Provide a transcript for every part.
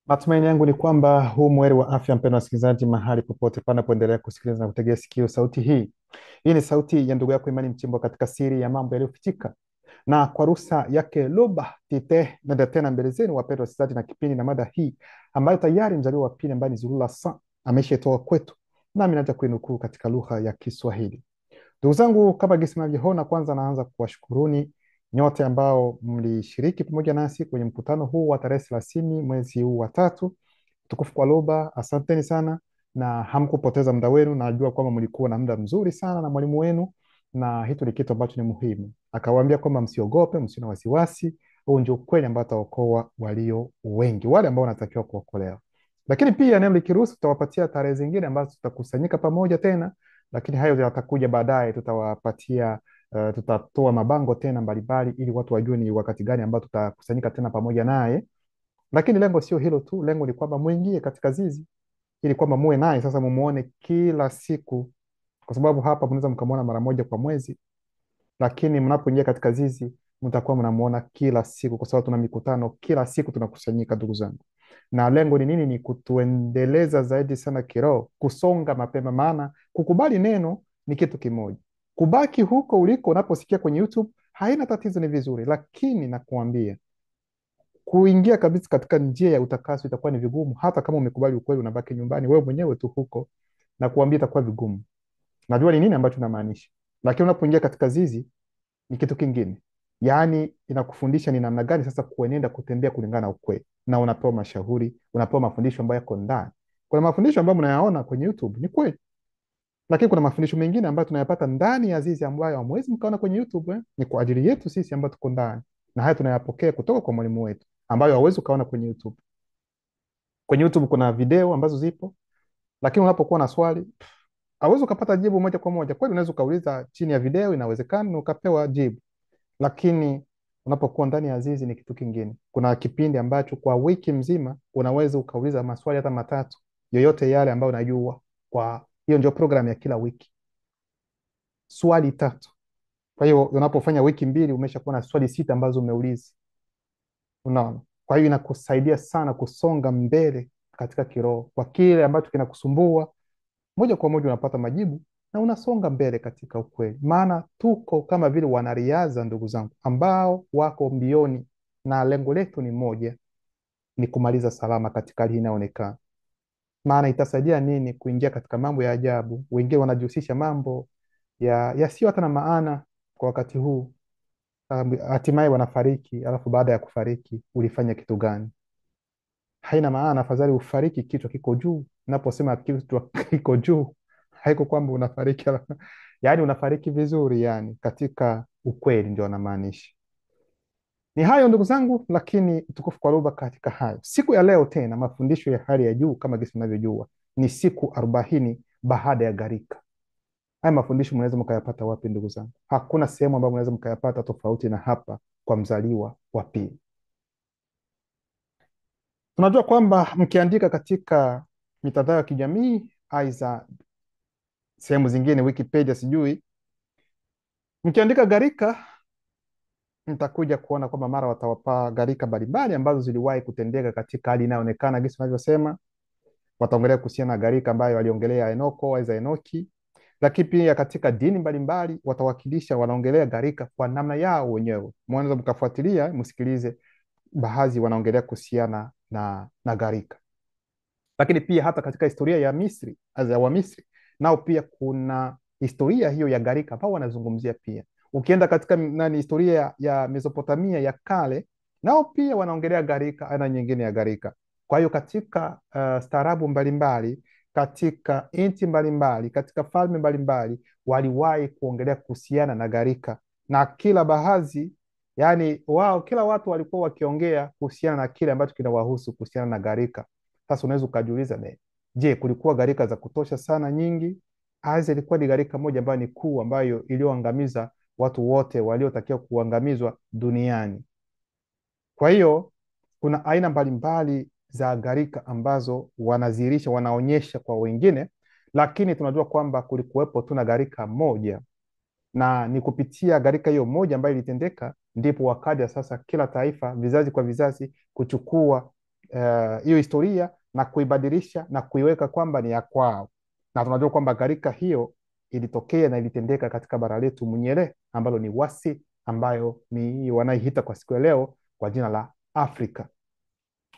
Matumaini yangu ni kwamba huu mweri wa afya, mpendwa wasikilizaji, mahali popote panapoendelea kusikiliza na kutegea sikio sauti hii. Hii ni sauti ya ndugu yako Imani Mchimbo katika siri ya mambo yaliyofichika, na kwa ruhusa yake Loba Tite nenda tena mbele zenu, wapendwa wasikilizaji, na kipindi na mada hii ambayo tayari mzaliwa wa pili ambaye ni Zulula Sa ameshatoa kwetu, nami naja kuinukuu katika lugha ya Kiswahili. Ndugu zangu, kama gisi mnavyoona, kwanza naanza kuwashukuruni nyote ambao mlishiriki pamoja nasi kwenye mkutano huu wa tarehe 30 mwezi huu wa tatu. Tukufu kwa Loba, asanteni sana na hamkupoteza muda wenu. Najua kwamba mlikuwa na muda mzuri sana na mwalimu wenu, na hicho ni kitu ambacho ni muhimu. Akawaambia kwamba msiogope, msio na wasiwasi, huu ndio ukweli ambao ataokoa walio wengi, wale ambao wanatakiwa kuokolewa. Lakini pia neno likiruhusu, tutawapatia tarehe zingine ambazo tutakusanyika pamoja tena, lakini hayo yatakuja baadaye. Tutawapatia tutatoa mabango tena mbalimbali ili watu wajue ni wakati gani ambao tutakusanyika tena pamoja naye. Lakini lengo sio hilo tu, lengo ni kwamba muingie katika zizi ili kwamba muwe naye sasa, mumuone kila siku, kwa sababu hapa mnaweza mkamwona mara moja kwa mwezi, lakini mnapoingia katika zizi mtakuwa mnamuona kila siku, kwa sababu tuna mikutano kila siku, tunakusanyika ndugu zangu. Na lengo ni nini? Ni kutuendeleza zaidi sana kiroho, kusonga mapema, maana kukubali neno ni kitu kimoja, kubaki huko uliko unaposikia kwenye YouTube haina tatizo, ni vizuri, lakini nakuambia kuingia kabisa katika njia ya utakaso itakuwa ni vigumu. Hata kama umekubali ukweli, unabaki nyumbani wewe mwenyewe tu huko, na kuambia itakuwa vigumu. Najua ni nini ambacho namaanisha, lakini unapoingia katika zizi ni kitu kingine. Yaani inakufundisha ni namna gani sasa kuenenda kutembea kulingana na ukweli, na unapewa mashauri, unapewa mafundisho ambayo yako ndani. Kuna mafundisho ambayo mnayaona kwenye YouTube ni kweli, lakini kuna mafundisho mengine ambayo tunayapata ndani ya zizi ambayo hamwezi mkaona kwenye YouTube. Ni kwa ajili yetu sisi ambao tuko ndani, na haya tunayapokea kutoka kwa mwalimu wetu, ambayo hauwezi ukaona kwenye YouTube. Kwenye YouTube kuna video ambazo zipo, lakini unapokuwa na swali hauwezi ukapata jibu moja kwa moja. Kweli unaweza ukauliza chini ya video, inawezekana na ukapewa jibu, lakini unapokuwa ndani ya zizi ni kitu kingine. Kuna kipindi ambacho kwa wiki mzima unaweza ukauliza maswali hata matatu, yoyote yale ambayo unajua. Kwa hiyo ndio program ya kila wiki, swali tatu. Kwa hiyo unapofanya wiki mbili umeshakuwa na swali sita ambazo umeuliza. Unaona? Kwa hiyo inakusaidia sana kusonga mbele katika kiroho. Kwa kile ambacho kinakusumbua, moja kwa moja unapata majibu na unasonga mbele katika ukweli. Maana tuko kama vile wanariadha, ndugu zangu, ambao wako mbioni, na lengo letu ni moja, ni kumaliza salama katika hali inayoonekana. Maana itasaidia nini kuingia katika mambo ya ajabu? Wengine wanajihusisha mambo yasiyo hata na maana kwa wakati huu. Hatimaye wanafariki, alafu baada ya kufariki ulifanya kitu gani? Haina maana. Afadhali ufariki kichwa kiko juu. Naposema kichwa kiko juu, haiko kwamba unafariki yaani unafariki vizuri, yani katika ukweli, ndio anamaanisha. Ni hayo ndugu zangu, lakini utukufu kwa Roba. Katika hayo, siku ya leo tena mafundisho ya hali ya juu, kama gisi unavyojua ni siku 40 baada ya gharika. Haya mafundisho mnaweza mkayapata wapi ndugu zangu? Hakuna sehemu ambayo mnaweza mkayapata tofauti na hapa kwa mzaliwa wa pili. Tunajua kwamba mkiandika katika mitandao ya kijamii, aidha sehemu zingine, Wikipedia sijui, mkiandika gharika mtakuja kuona kwamba mara watawapa gharika mbalimbali ambazo ziliwahi kutendeka katika hali inayoonekana gisi wanavyosema. Wataongelea kuhusiana na gharika ambayo waliongelea Enoko aidha Enoki, lakini pia katika dini mbalimbali watawakilisha, wanaongelea gharika kwa namna yao wenyewe. Mwanzo mkafuatilia msikilize, baadhi wanaongelea kuhusiana na gharika. Lakini pia hata katika historia ya Misri, ya Wamisri, nao pia kuna historia hiyo ya gharika ambao wanazungumzia pia. Ukienda katika historia ya Mesopotamia ya kale, nao pia wanaongelea gharika, aina nyingine ya gharika. Kwa hiyo katika staarabu mbalimbali, katika nchi mbalimbali, katika falme mbalimbali waliwahi kuongelea kuhusiana na gharika, na kila baadhi, yani wao, kila watu walikuwa wakiongea kuhusiana na kile ambacho kinawahusu kuhusiana na gharika. Sasa unaweza ukajiuliza, je, kulikuwa gharika za kutosha sana nyingi? Aidha ilikuwa ni gharika moja ambayo ni kuu, ambayo iliyoangamiza watu wote waliotakiwa kuangamizwa duniani? Kwa hiyo kuna aina mbalimbali za gharika ambazo wanazirisha, wanaonyesha kwa wengine, lakini tunajua kwamba kulikuwepo tu na gharika moja, na ni kupitia gharika hiyo moja ambayo ilitendeka ndipo wakaja sasa kila taifa, vizazi kwa vizazi, kuchukua hiyo historia na kuibadilisha na kuiweka kwamba ni ya kwao, na tunajua kwamba gharika hiyo ilitokea na ilitendeka katika bara letu mwenyele ambalo ni wasi, ambayo ni wanaiita kwa siku ya leo kwa jina la Afrika.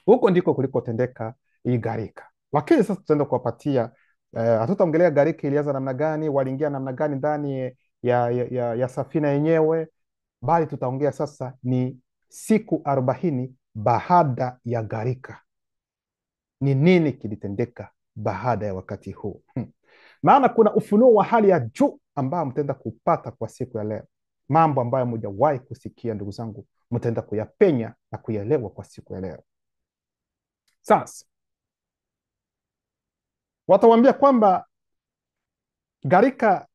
Huko ndiko kulikotendeka hii gharika. Lakini sasa tutaenda kuwapatia hatutaongelea gharika ilianza namna gani, waliingia namna gani ndani ya safina yenyewe, bali tutaongea sasa ni siku 40 baada ya gharika. Ni nini kilitendeka baada ya wakati huu? Maana kuna ufunuo wa hali ya juu ambao mtaenda kupata kwa siku ya leo, mambo ambayo mjawahi kusikia ndugu zangu, mtaenda kuyapenya na kuyaelewa kwa siku ya leo. Sasa watawaambia kwamba gharika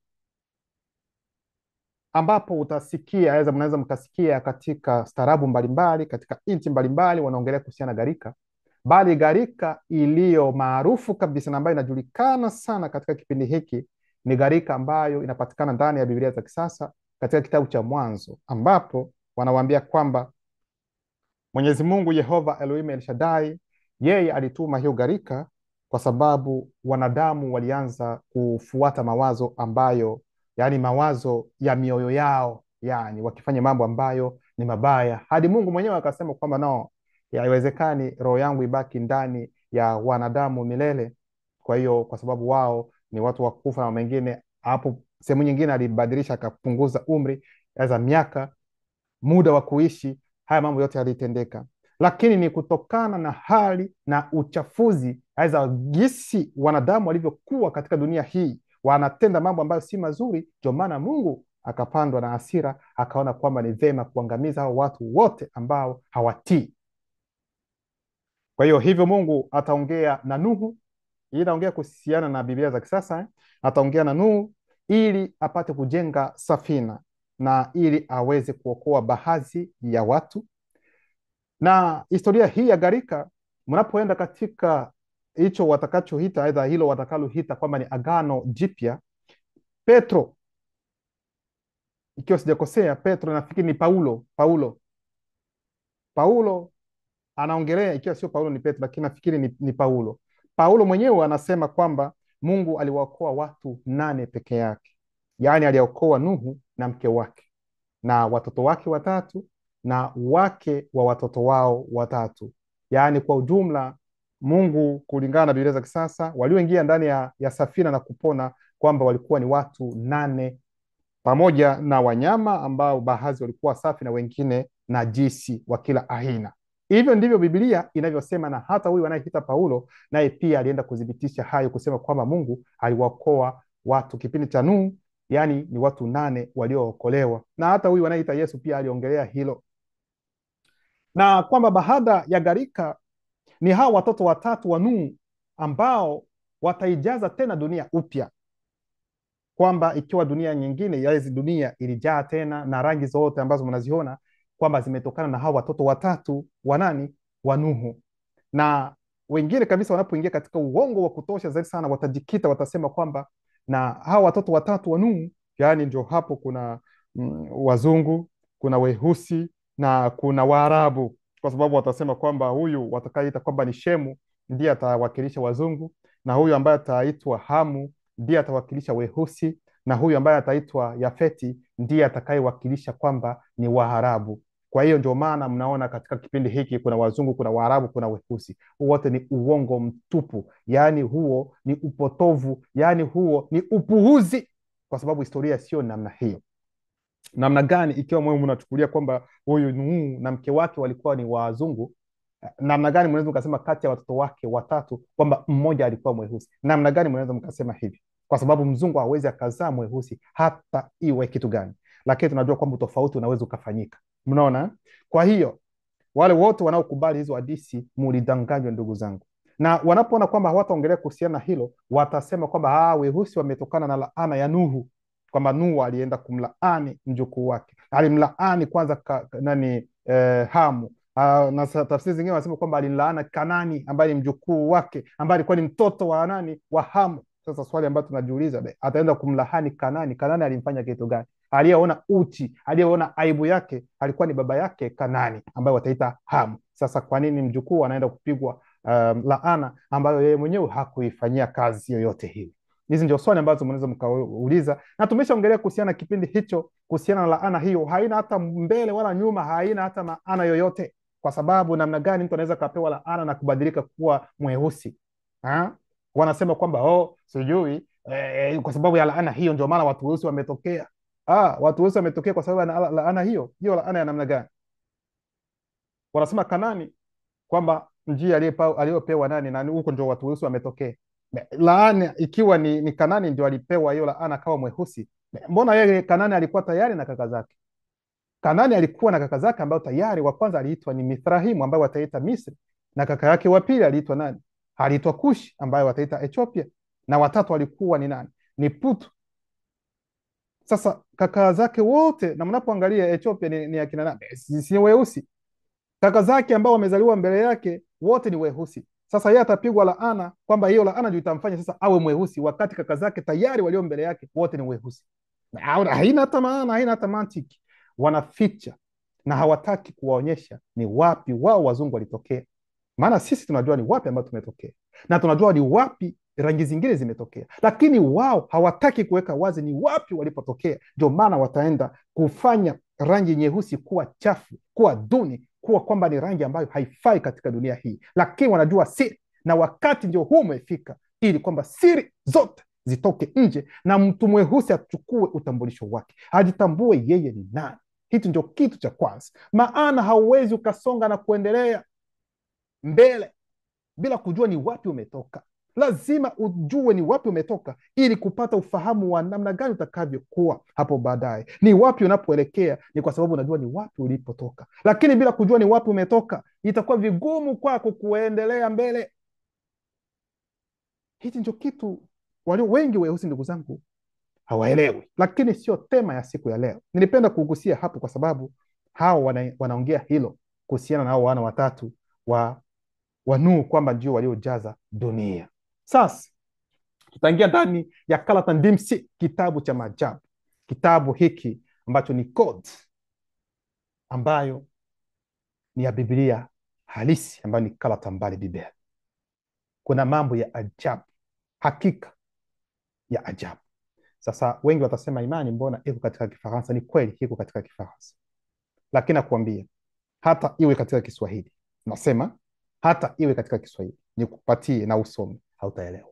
ambapo utasikia mnaweza mkasikia katika starabu mbalimbali katika nchi mbalimbali wanaongelea kuhusiana na gharika, bali gharika iliyo maarufu kabisa na ambayo inajulikana sana katika kipindi hiki ni gharika ambayo inapatikana ndani ya Biblia za kisasa katika kitabu cha Mwanzo, ambapo wanawaambia kwamba Mwenyezi Mungu Yehova Elohim El Shaddai yeye alituma hiyo gharika kwa sababu wanadamu walianza kufuata mawazo ambayo, yani mawazo ya mioyo yao, yani wakifanya mambo ambayo ni mabaya, hadi Mungu mwenyewe akasema kwamba no, haiwezekani roho yangu ibaki ndani ya wanadamu milele. Kwa hiyo kwa sababu wao ni watu wa kufa na mengine, hapo sehemu nyingine alibadilisha akapunguza umri za miaka, muda wa kuishi. Haya mambo yote yalitendeka, lakini ni kutokana na hali na uchafuzi aidha gisi wanadamu walivyokuwa katika dunia hii, wanatenda mambo ambayo si mazuri. Ndio maana Mungu akapandwa na hasira, akaona kwamba ni vema kuangamiza hao watu wote ambao hawatii. Kwa hiyo hivyo Mungu ataongea na Nuhu. Hii inaongea kuhusiana na Biblia za kisasa. Ataongea na Nuhu ili apate kujenga safina na ili aweze kuokoa baadhi ya watu. Na historia hii ya gharika, mnapoenda katika hicho watakachoita aidha hilo watakalohita kwamba ni Agano Jipya, Petro, ikiwa sijakosea, Petro nafikiri ni Paulo anaongelea, ikiwa sio Paulo ni Petro, lakini nafikiri ni Paulo. Paulo mwenyewe anasema kwamba Mungu aliwaokoa watu 8 peke yake, yaani aliokoa Nuhu na mke wake na watoto wake 3 na wake wa watoto wao 3. Yaani kwa ujumla Mungu kulingana na Biblia za kisasa walioingia ndani ya safina na kupona kwamba walikuwa ni watu 8, pamoja na wanyama ambao baadhi walikuwa safi na wengine najisi wa kila aina. Hivyo ndivyo Biblia inavyosema, na hata huyu anayeita Paulo naye pia alienda kudhibitisha hayo, kusema kwamba Mungu aliwaokoa watu kipindi cha Nuhu, yani ni watu 8 waliookolewa. Na hata huyu anayeita Yesu pia aliongelea hilo, na kwamba baada ya gharika ni hao watoto 3 wa Nuhu ambao wataijaza tena dunia upya, kwamba ikiwa dunia nyingine yaezi dunia ilijaa tena na rangi zote ambazo mnaziona kwamba zimetokana na hao watoto 3 wa nani? Wa Nuhu. Na wengine kabisa wanapoingia katika uongo wa kutosha zaidi sana watajikita, watasema kwamba na hao watoto 3 wa Nuhu, yani ndio hapo kuna wazungu, kuna weusi na kuna Waarabu, kwa sababu watasema kwamba huyu watakayeita kwamba ni Shemu ndiye atawakilisha wazungu, na huyu ambaye ataitwa Hamu ndiye atawakilisha weusi, na huyu ambaye ataitwa Yafeti ndiye atakayewakilisha kwamba ni Waarabu. Kwa hiyo ndio maana mnaona katika kipindi hiki kuna wazungu, kuna Waarabu, kuna weusi. Wote ni uongo mtupu, yaani huo ni upotovu, yaani huo ni upuuzi, kwa sababu historia sio namna hiyo. Namna gani ikiwa mwe mnachukulia kwamba huyu Nuhu na mke wake walikuwa ni wazungu? Namna gani mnaweza mkasema kati ya watoto wake 3 kwamba mmoja alikuwa mweusi? Namna gani mnaweza mkasema hivi? Kwa sababu mzungu hawezi akazaa mweusi hata iwe kitu gani, lakini tunajua kwamba tofauti unaweza ukafanyika. Mnaona? Kwa hiyo wale wote wanaokubali hizo hadithi mulidanganywa ndugu zangu, na wanapoona kwamba hawataongelea kuhusiana na hilo, watasema kwamba weusi wametokana na laana ya Nuhu, kwamba Nuhu alienda kumlaani mjukuu wake, alimlaani kwanza Hamu. Na tafsiri zingine wanasema kwamba alilaana Kanani ambaye ni mjukuu wake, ambaye alikuwa ni mtoto wa nani? Wa Hamu. Sasa swali ambalo tunajiuliza, ataenda kumlaani Kanani? Kanani alimfanya kitu gani? aliyeona uchi, aliyeona aibu yake alikuwa ni baba yake Kanani, ambaye wataita Hamu. Sasa kwa nini mjukuu anaenda kupigwa laana ambayo yeye mwenyewe hakuifanyia kazi yoyote hii? Hizi ndio swali ambazo mnaweza mkauliza, na tumeshaongelea kuhusiana na kipindi hicho, kuhusiana na laana hiyo. Haina hata mbele wala nyuma, haina hata maana yoyote, kwa sababu namna gani mtu anaweza kapewa laana na kubadilika kuwa mweusi ha? Wanasema kwamba sijui kwa sababu ya laana hiyo ndio maana watu weusi wametokea. Watu weusi wametokea kwa sababu ya laana hiyo. Hiyo laana ya namna gani? Wanasema Kanani kwamba njia aliyopewa nani na huko ndio watu weusi wametokea. Laana ikiwa ni Kanani ndio alipewa hiyo laana kawa mweusi, mbona yeye Kanani alikuwa tayari na kaka zake? Kanani alikuwa na kaka zake ambao tayari wa kwanza aliitwa ni Mithrahimu ambaye wataita Misri, na kaka yake wa pili aliitwa nani? Aliitwa Kushi ambaye wataita Ethiopia, na watatu alikuwa ni nani? Ni Putu. Sasa kaka zake wote, na mnapoangalia Ethiopia ni akina nani? Si weusi. Kaka zake ambao wamezaliwa mbele yake wote ni weusi. Sasa yeye atapigwa laana kwamba hiyo laana ndio itamfanya sasa awe mweusi, wakati kaka zake tayari walio mbele yake wote ni weusi. Haina hata maana, haina hata mantiki. Wanaficha na hawataki kuwaonyesha ni wapi wao wazungu walitokea, maana sisi tunajua ni wapi ambao tumetokea na tunajua ni wapi rangi zingine zimetokea, lakini wao hawataki kuweka wazi ni wapi walipotokea. Ndio maana wataenda kufanya rangi nyeusi kuwa chafu, kuwa duni, kuwa kwamba ni rangi ambayo haifai katika dunia hii, lakini wanajua siri, na wakati ndio huu umefika ili kwamba siri zote zitoke nje na mtu mweusi achukue utambulisho wake, ajitambue yeye ni nani. Hicho ndio kitu cha kwanza, maana hauwezi ukasonga na kuendelea mbele bila kujua ni wapi umetoka. Lazima ujue ni wapi umetoka ili kupata ufahamu wa namna gani utakavyokuwa hapo baadaye. Ni wapi unapoelekea ni kwa sababu unajua ni wapi ulipotoka, lakini bila kujua ni wapi umetoka itakuwa vigumu kwako kuendelea mbele. Hichi ndio kitu walio wengi weusi, ndugu zangu, hawaelewi, lakini sio tema ya siku ya leo. Nilipenda kugusia hapo kwa sababu hao wanaongea hilo kuhusiana na hao wana watatu wa Nuhu kwamba ndio waliojaza dunia. Sasa tutaingia ndani ya Kalata Ndimsi, kitabu cha maajabu, kitabu hiki ambacho ni code ambayo ni ya Biblia halisi, ambayo ni Kalata Mbali Biblia. Kuna mambo ya ajabu, hakika ya ajabu. Sasa wengi watasema, Imani, mbona iko katika Kifaransa? Ni kweli iko katika Kifaransa, lakini nakwambia hata iwe katika Kiswahili, nasema hata iwe katika Kiswahili nikupatie na usome, hautaelewa.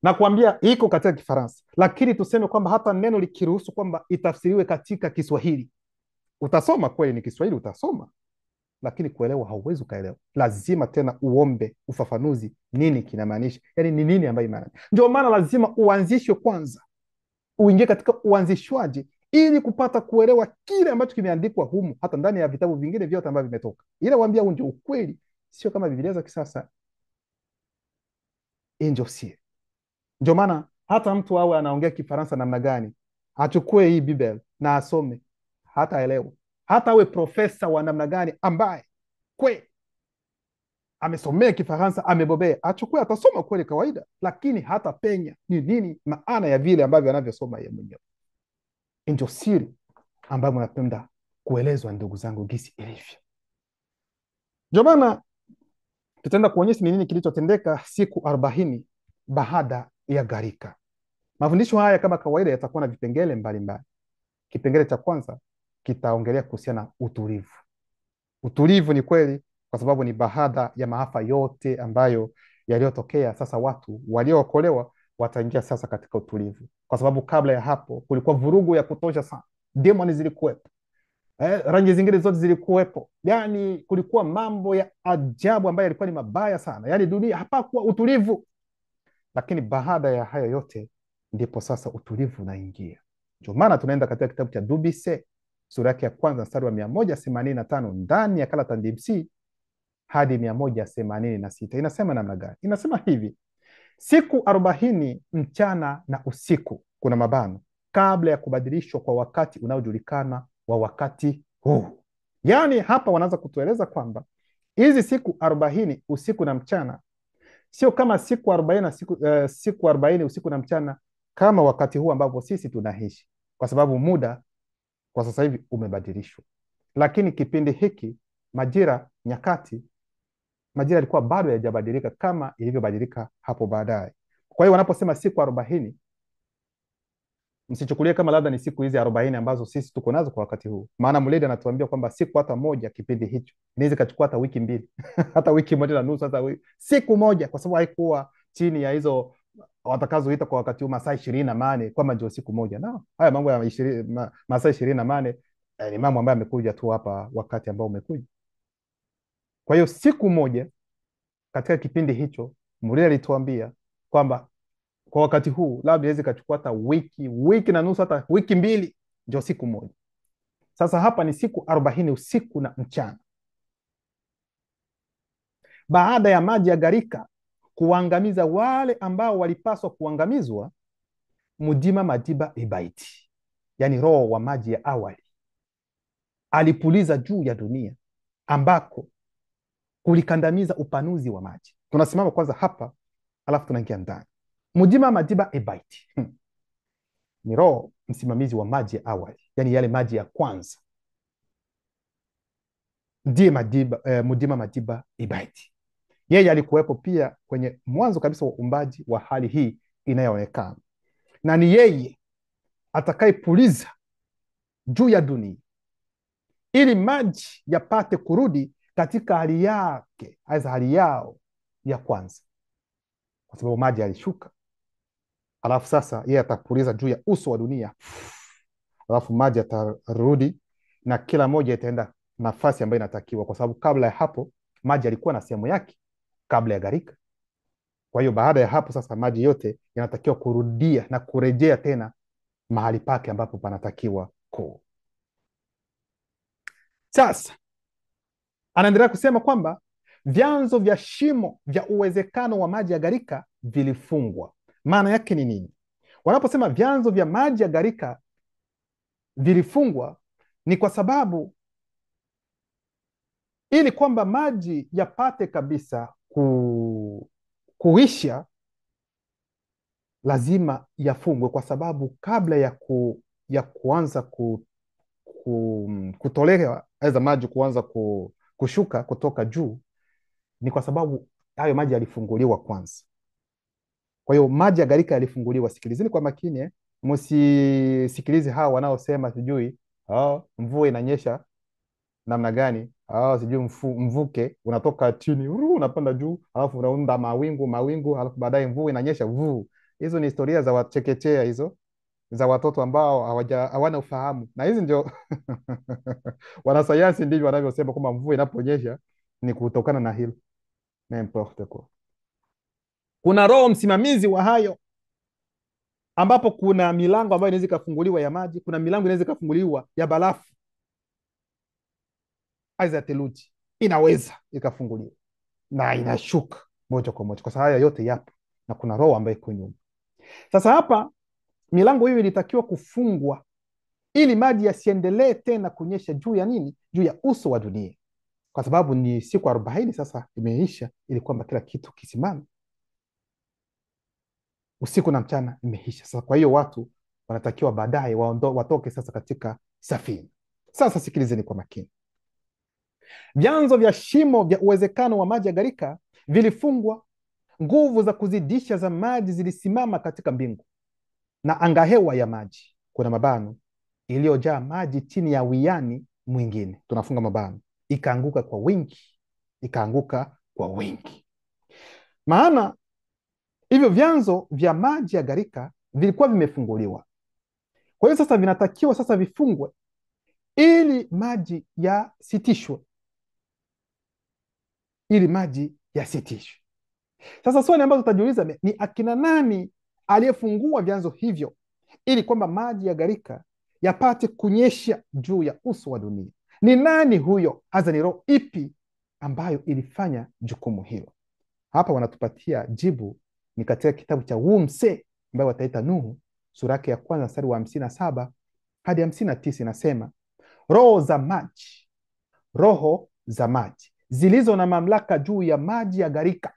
Nakwambia iko katika Kifaransa, lakini tuseme kwamba hata neno likiruhusu kwamba itafsiriwe katika Kiswahili, utasoma kweli, ni Kiswahili utasoma, lakini kuelewa hauwezi ukaelewa. Lazima tena uombe ufafanuzi, nini kinamaanisha, yani ni nini ambayo maana. Ndio maana lazima uanzishwe kwanza, uingie katika uanzishwaji ili kupata kuelewa kile ambacho kimeandikwa humu, hata ndani ya vitabu vingine vyote ambavyo vimetoka. Ila waambia huu ndio ukweli, sio kama Biblia za kisasa. Ndio sio. Ndio maana hata mtu awe anaongea Kifaransa namna gani, achukue hii Biblia na asome, hata elewa. Hata awe profesa wa namna gani ambaye amesomea Kifaransa, amebobea, achukue, atasoma kweli kawaida, lakini hata penya ni nini maana ya vile ambavyo anavyosoma yeye mwenyewe. Ndio siri ambayo mnapenda kuelezwa, ndugu zangu, gisi ilivyo. Ndio maana tutaenda kuonyesha ni nini kilichotendeka siku 40 baada ya gharika. Mafundisho haya kama kawaida yatakuwa na vipengele mbalimbali. Kipengele cha kwanza kitaongelea kuhusiana na utulivu. Utulivu ni kweli kwa sababu ni baada ya maafa yote ambayo yaliyotokea. Sasa watu waliookolewa wataingia sasa katika utulivu, kwa sababu kabla ya hapo kulikuwa vurugu ya kutosha sana. Demoni zilikuwepo, rangi zingine zote zilikuwepo, yani kulikuwa mambo ya ajabu ambayo yalikuwa ni mabaya sana, yani dunia hapakuwa utulivu. Lakini baada ya hayo yote ndipo sasa utulivu unaingia. Ndio maana tunaenda katika kitabu cha Dubise sura yake ya kwanza mstari wa 185 ndani ya Kalata Ndimsi hadi 186. Inasema namna gani? Inasema hivi: siku 40 mchana na usiku, kuna mabano, kabla ya kubadilishwa kwa wakati unaojulikana wa wakati huu. Yani hapa wanaanza kutueleza kwamba hizi siku 40 usiku na mchana sio kama siku 40 na siku 40 usiku na mchana kama wakati huu ambapo sisi tunaishi, kwa sababu muda kwa sasa hivi umebadilishwa. Lakini kipindi hiki, majira, nyakati, majira yalikuwa bado hayajabadilika kama ilivyobadilika hapo baadaye. Kwa hiyo wanaposema siku 40, msichukulie kama labda ni siku hizi 40 ambazo sisi tuko nazo kwa wakati huu, maana mledi anatuambia kwamba siku hata moja kipindi hicho inaweza ikachukua hata wiki mbili hata wiki moja na nusu, hata siku moja, kwa sababu haikuwa chini ya hizo watakazoita kwa wakati huu masaa 28 kwamba ndio siku moja. No, haya mambo ya masaa 28 ni mambo ambayo yamekuja tu hapa wakati ambao umekuja. Kwa hiyo siku moja katika kipindi hicho mledi alituambia kwamba kwa wakati huu labda inaweza ikachukua hata wiki na nusu, hata wiki mbili, ndio siku moja. Sasa hapa ni siku 40 usiku na mchana, baada ya maji ya gharika kuangamiza wale ambao walipaswa kuangamizwa. Mudima Madiba Ibaiti, yani roho wa maji ya awali, alipuliza juu ya dunia ambako kulikandamiza upanuzi wa maji. Tunasimama kwanza hapa alafu tunaingia ndani. Mudima Madiba Ibaiti ni roho msimamizi wa maji ya awali, yani yale maji ya kwanza, ndiye Mudima Madiba Ibaiti. Yeye alikuwepo pia kwenye mwanzo kabisa wa uumbaji wa hali hii inayoonekana, na ni yeye atakayepuliza juu ya dunia ili maji yapate kurudi katika hali yake, hali yao ya kwanza, kwa sababu maji yalishuka. Alafu sasa yeye atapuliza juu ya uso wa dunia, alafu maji yatarudi na kila moja itaenda nafasi ambayo inatakiwa, kwa sababu kabla ya hapo maji yalikuwa na sehemu yake kabla ya gharika. Kwa hiyo baada ya hapo sasa maji yote yanatakiwa kurudia na kurejea tena mahali pake ambapo panatakiwa ku. Sasa anaendelea kusema kwamba vyanzo vya shimo vya uwezekano wa maji ya gharika vilifungwa. Maana yake ni nini? Wanaposema vyanzo vya maji ya gharika vilifungwa, ni kwa sababu ili kwamba maji yapate kabisa kuisha, lazima yafungwe, kwa sababu kabla ya kuanza kutolewa aidha maji kuanza kushuka kutoka juu, ni kwa sababu hayo maji yalifunguliwa kwanza. Kwa hiyo maji ya gharika yalifunguliwa. Sikilizeni kwa makini, msisikilize hawa wanaosema sijui mvua inanyesha namna gani, sijui mvuke unatoka chini unapanda juu, alafu unaunda mawingu, alafu baadaye mvua inanyesha vuu. Hizo ni historia za wachekechea, hizo za watoto ambao hawana ufahamu, na hizi ndio wanasayansi ndivyo wanavyosema kwamba mvua inaponyesha ni kutokana na hilo. N'importe quoi. Kuna roho msimamizi wa hayo, ambapo kuna milango ambayo inaweza ikafunguliwa ya maji, kuna milango inaweza ikafunguliwa ya barafu, aidha ya theluji, inaweza ikafunguliwa na inashuka moja kwa moja, kwa sababu haya yote yapo na kuna roho ambayo iko nyuma. Sasa hapa milango hiyo ilitakiwa kufungwa ili maji yasiendelee tena kunyesha juu ya nini? Juu ya uso wa dunia, kwa sababu ni siku 40 sasa imeisha, ili kwamba kila kitu kisimame. Usiku na mchana imeisha sasa. Kwa hiyo watu wanatakiwa baadaye watoke sasa katika safina. Sasa sikilizeni kwa makini. Vyanzo vya shimo vya uwezekano wa maji ya gharika vilifungwa. Nguvu za kuzidisha za maji zilisimama katika mbingu na angahewa ya maji, kuna mabano, iliyojaa maji chini ya wiani mwingine, tunafunga mabano, ikaanguka kwa wingi. Maana hivyo vyanzo vya maji ya gharika vilikuwa vimefunguliwa. Kwa hiyo sasa vinatakiwa sasa vifungwe ili maji yasitishwe, Sasa swali ambazo utajiuliza ni akina nani aliyefungua vyanzo hivyo ili kwamba maji ya gharika yapate kunyesha juu ya uso wa dunia? Ni nani huyo? Hasa ni roho ipi ambayo ilifanya jukumu hilo? Hapa wanatupatia jibu, ni katika kitabu cha Wumse ambayo wataita Nuhu, sura yake ya kwanza mstari wa 57 hadi 59. Inasema roho za maji zilizo na mamlaka juu ya maji ya gharika.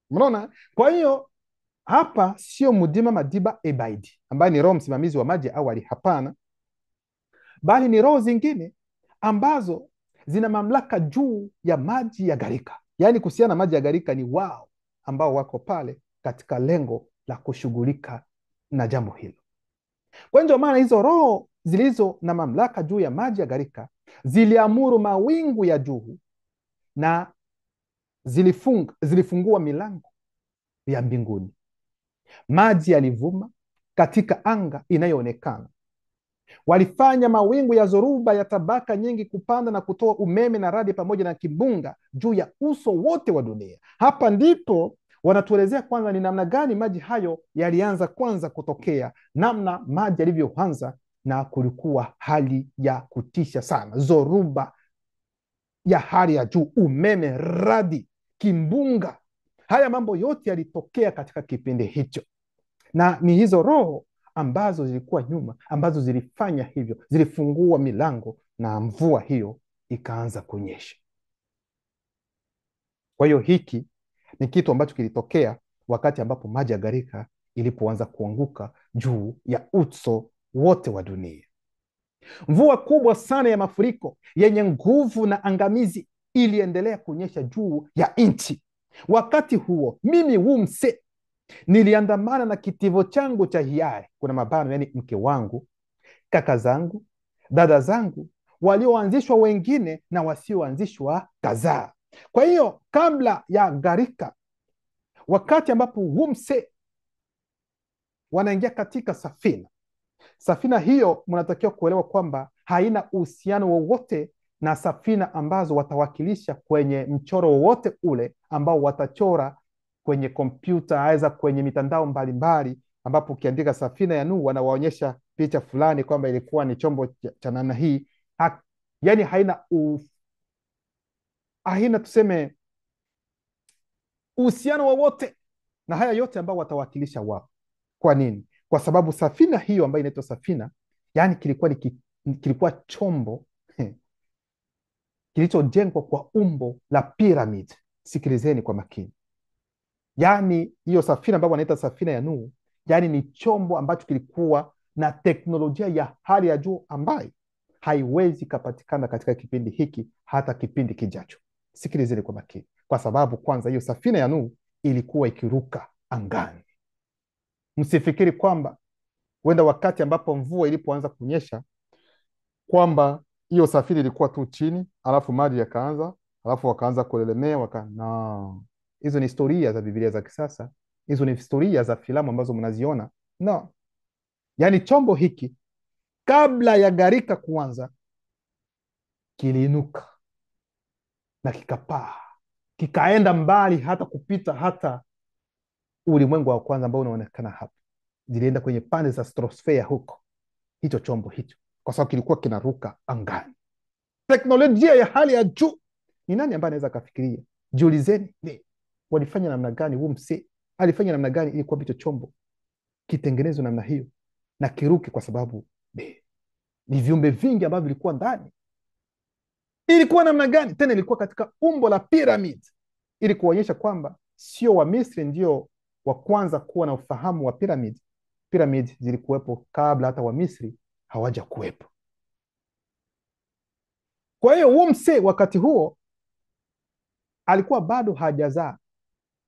Mnaona? Kwa hiyo hapa sio Mudima Madiba Ebaidi ambaye ni roho msimamizi wa maji awali, hapana, bali ni roho zingine ambazo zina mamlaka juu ya maji ya gharika. Yaani kuhusiana na maji ya gharika ni wao ambao wako pale katika lengo la kushughulika na jambo hilo. Kwa hiyo ndio maana hizo roho zilizo na mamlaka juu ya maji ya gharika ziliamuru mawingu ya juu na zilifungua milango ya mbinguni. Maji yalivuma katika anga inayoonekana. Walifanya mawingu ya zoruba ya tabaka nyingi kupanda na kutoa umeme na radi pamoja na kimbunga juu ya uso wote wa dunia. Hapa ndipo wanatuelezea kwanza ni namna gani maji hayo yalianza kwanza kutokea, namna maji yalivyoanza, na kulikuwa hali ya kutisha sana, zoruba ya hali ya juu, umeme, radi, kimbunga. Haya mambo yote yalitokea katika kipindi hicho, na ni hizo roho ambazo zilikuwa nyuma ambazo zilifanya hivyo, zilifungua milango na mvua hiyo ikaanza kunyesha. Kwa hiyo hiki ni kitu ambacho kilitokea wakati ambapo maji ya gharika ilipoanza kuanguka juu ya uso wote wa dunia. Mvua kubwa sana ya mafuriko yenye nguvu na angamizi iliendelea kunyesha juu ya nchi. Wakati huo mimi Wumse niliandamana na kitivo changu cha hiari, kuna mabano, yani mke wangu, kaka zangu, dada zangu, walioanzishwa wengine na wasioanzishwa kadhaa. Kwa hiyo kabla ya gharika, wakati ambapo Wumse wanaingia katika safina hiyo, mnatakiwa kuelewa kwamba haina uhusiano wowote na safina ambazo watawakilisha kwenye mchoro wowote ule ambao watachora kwenye kompyuta, aidha kwenye mitandao mbalimbali, ambapo ukiandika safina ya Nuhu wanawaonyesha picha fulani kwamba ilikuwa ni chombo cha namna hii. Yani haina tuseme uhusiano wowote na haya yote ambao watawakilisha wao. Kwa nini? Kwa sababu safina hiyo ambayo inaitwa safina, yani kilikuwa chombo kilichojengwa kwa umbo la piramidi. Sikilizeni kwa makini. Yani hiyo safina ambayo wanaita safina ya Nuhu, yani ni chombo ambacho kilikuwa na teknolojia ya hali ya juu ambayo haiwezi kapatikana katika kipindi hiki hata kipindi kijacho. Sikilizeni kwa makini, kwa sababu kwanza hiyo safina ya Nuhu ilikuwa ikiruka angani. Msifikiri kwamba huenda wakati ambapo mvua ilipoanza kunyesha kwamba hiyo safina ilikuwa tu chini alafu maji yakaanza alafu wakaanza kulelemea no. Hizo ni historia za Biblia za kisasa, hizo ni historia za filamu ambazo mnaziona. No, yaani chombo hiki kabla ya gharika kuanza kiliinuka na kikapaa, kikaenda mbali hata kupita hata ulimwengu wa kwanza ambao unaonekana hapa. Zilienda kwenye pande za stratosfera huko, hicho chombo hicho, kwa sababu kilikuwa kinaruka angani. Teknolojia ya hali ya juu. Ni nani ambaye anaweza kafikiria? Jiulizeni, walifanya namna gani? Wumse alifanya namna gani ili kwamba hicho chombo kitengenezwe namna hiyo na kiruke? Kwa sababu ni viumbe vingi ambavyo vilikuwa ndani. Ilikuwa namna gani? Tena ilikuwa katika umbo la piramid, ili kuonyesha kwamba sio Wamisri ndio wa kwanza kuwa na ufahamu wa piramid. Piramid zilikuwepo kabla hata Wamisri hawaja kuwepo. Kwa hiyo Wumse wakati huo alikuwa bado hajazaa,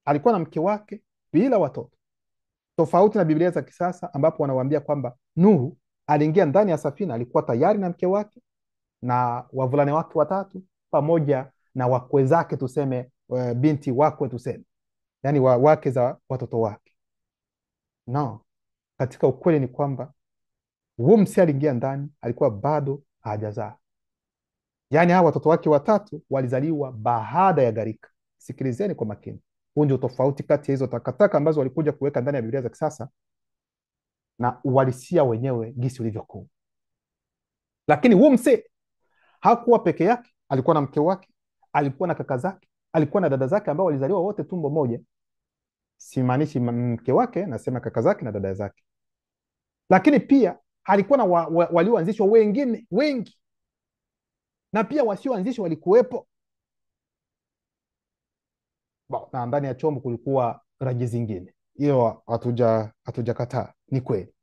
alikuwa na mke wake bila watoto, tofauti na Biblia za kisasa ambapo wanawaambia kwamba Nuhu aliingia ndani ya safina, alikuwa tayari na mke wake na wavulane wake 3 pamoja na wakwe zake, tuseme binti wakwe, tuseme yani wake za watoto wake. No, katika ukweli ni kwamba Wumse aliingia ndani, alikuwa bado hajazaa. Yani hawa watoto wake 3 walizaliwa baada ya gharika. Sikilizeni kwa makini. Huu ndio tofauti kati ya hizo takataka ambazo walikuja kuweka ndani ya Biblia za kisasa na uhalisia wenyewe gisi ulivyokuwa. Lakini Wumse hakuwa peke yake, alikuwa na mke wake, alikuwa na kaka zake, alikuwa na dada zake ambao walizaliwa wote tumbo moja. Simaanishi mke wake, nasema kaka zake na dada zake. Lakini pia alikuwa na walioanzishwa wengine wengi, na pia wasioanzishwa walikuwepo. Na ndani ya chombo kulikuwa rangi zingine, hiyo hatujakataa, ni kweli.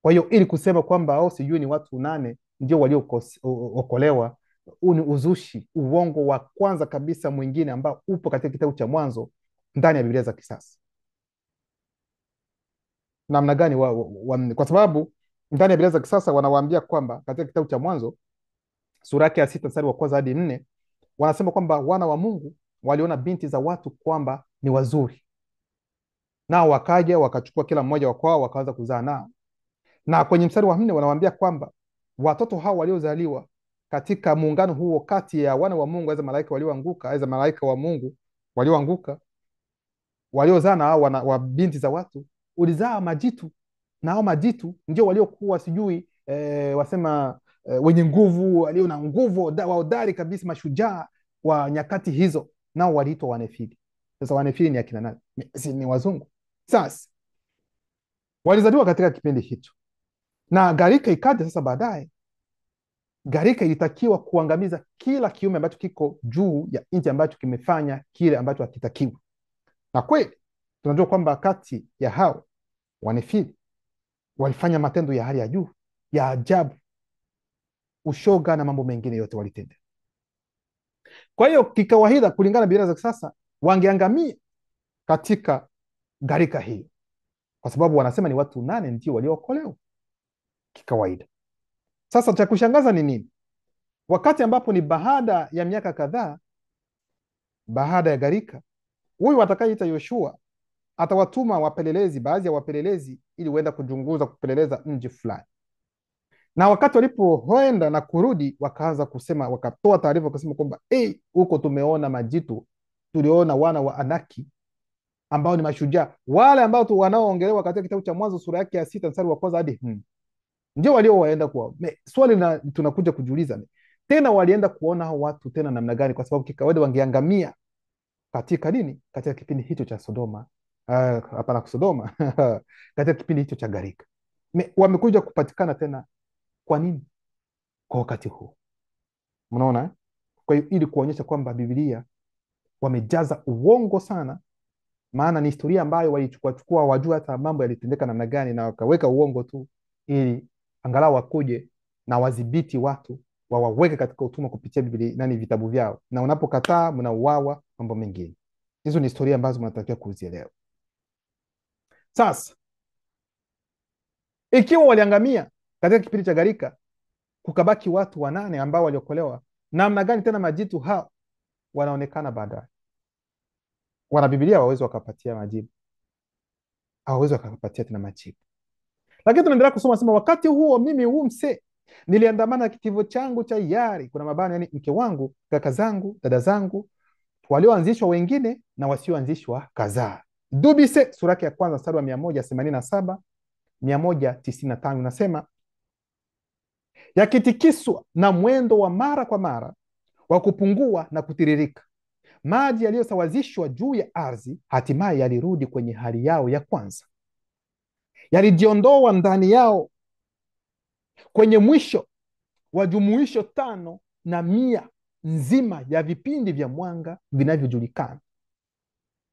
Kwa hiyo ili kusema kwamba au sijui ni watu 8 ndio waliookolewa, huu ni uzushi, uongo wa kwanza kabisa mwingine ambao upo katika kitabu cha Mwanzo ndani ya Biblia za kisasa. Namna gani kwa sababu ndani ya Biblia za kisasa wanawaambia kwamba katika kitabu cha Mwanzo sura yake ya 6 mstari wa kwanza hadi 4 wanasema kwamba wana wa Mungu waliona binti za watu kwamba ni wazuri, nao wakaja wakachukua kila mmoja wa kwao wakaanza kuzaa nao. Na kwenye mstari wa 4 wanawaambia kwamba watoto hao waliozaliwa katika muungano huo kati ya wana wa Mungu, aidha malaika walioanguka, aidha malaika wa Mungu walioanguka, waliozaa na hao wa binti za watu, ulizaa majitu, na hao majitu ndio waliokuwa sijui wasema wenye nguvu, walio na nguvu, wahodari kabisa, mashujaa wa nyakati hizo, nao waliitwa Wanefili. Sasa Wanefili ni akina nani? Ni wazungu. Sasa walizaliwa katika kipindi hicho, na gharika ikaja. Sasa baadaye gharika ilitakiwa kuangamiza kila kiume ambacho kiko juu ya nchi ambacho kimefanya kile ambacho hakitakiwi. Na kweli tunajua kwamba kati ya hao Wanefili walifanya matendo ya hali ya juu ya ajabu, ushoga na mambo mengine yote walitenda. Kwa hiyo kikawaida, kulingana na Biblia za kisasa, wangeangamia katika gharika hiyo, kwa sababu wanasema ni watu 8 ndio waliookolewa kikawaida. Sasa cha kushangaza ni nini? Wakati ambapo ni baada ya miaka kadhaa baada ya gharika, huyu atakayeita Yoshua atawatuma wapelelezi, baadhi ya wapelelezi, ili waenda kuchunguza, kupeleleza mji fulani. Na wakati walipoenda na kurudi, wakaanza kusema, wakatoa taarifa kusema kwamba huko tumeona majitu, tuliona wana wa Anaki ambao ni mashujaa, wale ambao wanaoongelewa katika kitabu cha Mwanzo sura yake ya 6 mstari wa kwanza hadi ndio walio waenda kwa. Swali tunakuja kujiuliza, tena walienda kuona hao watu tena namna gani? Kwa sababu kikawaida wangeangamia katika nini? Katika kipindi hicho cha Sodoma, hapana Sodoma katika kipindi hicho cha gharika. Wamekuja kupatikana tena kwa nini kwa wakati huu? Mnaona? Kwa hiyo ili kuonyesha kwamba Biblia wamejaza uongo sana, maana ni historia ambayo walichukua wajua hata mambo yalitendeka namna gani, na wakaweka uongo tu ili angalau wakuje na wadhibiti watu, wawaweke katika utumwa kupitia Biblia, vitabu vyao, na unapokataa mnauawa, mambo mengine. Hizo ni historia ambazo mnatakiwa kuzielewa. Sasa ikiwa waliangamia katika kipindi cha gharika, kukabaki watu 8 ambao waliokolewa, namna gani tena majitu hao wanaonekana baadaye? Wana Biblia hawawezi wakapatia majibu, hawawezi wakapatia tena majibu. Lakini tunaendelea kusoma, sema wakati huo mimi mse niliandamana na kitivo changu cha hiari, kuna mabano, yani mke wangu, kaka zangu, dada zangu, walioanzishwa wengine na wasioanzishwa kadhaa. Dubise sura yake ya kwanza mstari wa 187 195 unasema, yakitikiswa na mwendo wa mara kwa mara wa kupungua na kutiririka, maji yaliyosawazishwa juu ya ardhi hatimaye yalirudi kwenye hali yao ya kwanza, yalijiondoa ndani yao kwenye mwisho wa jumuisho 500 nzima ya vipindi vya mwanga vinavyojulikana,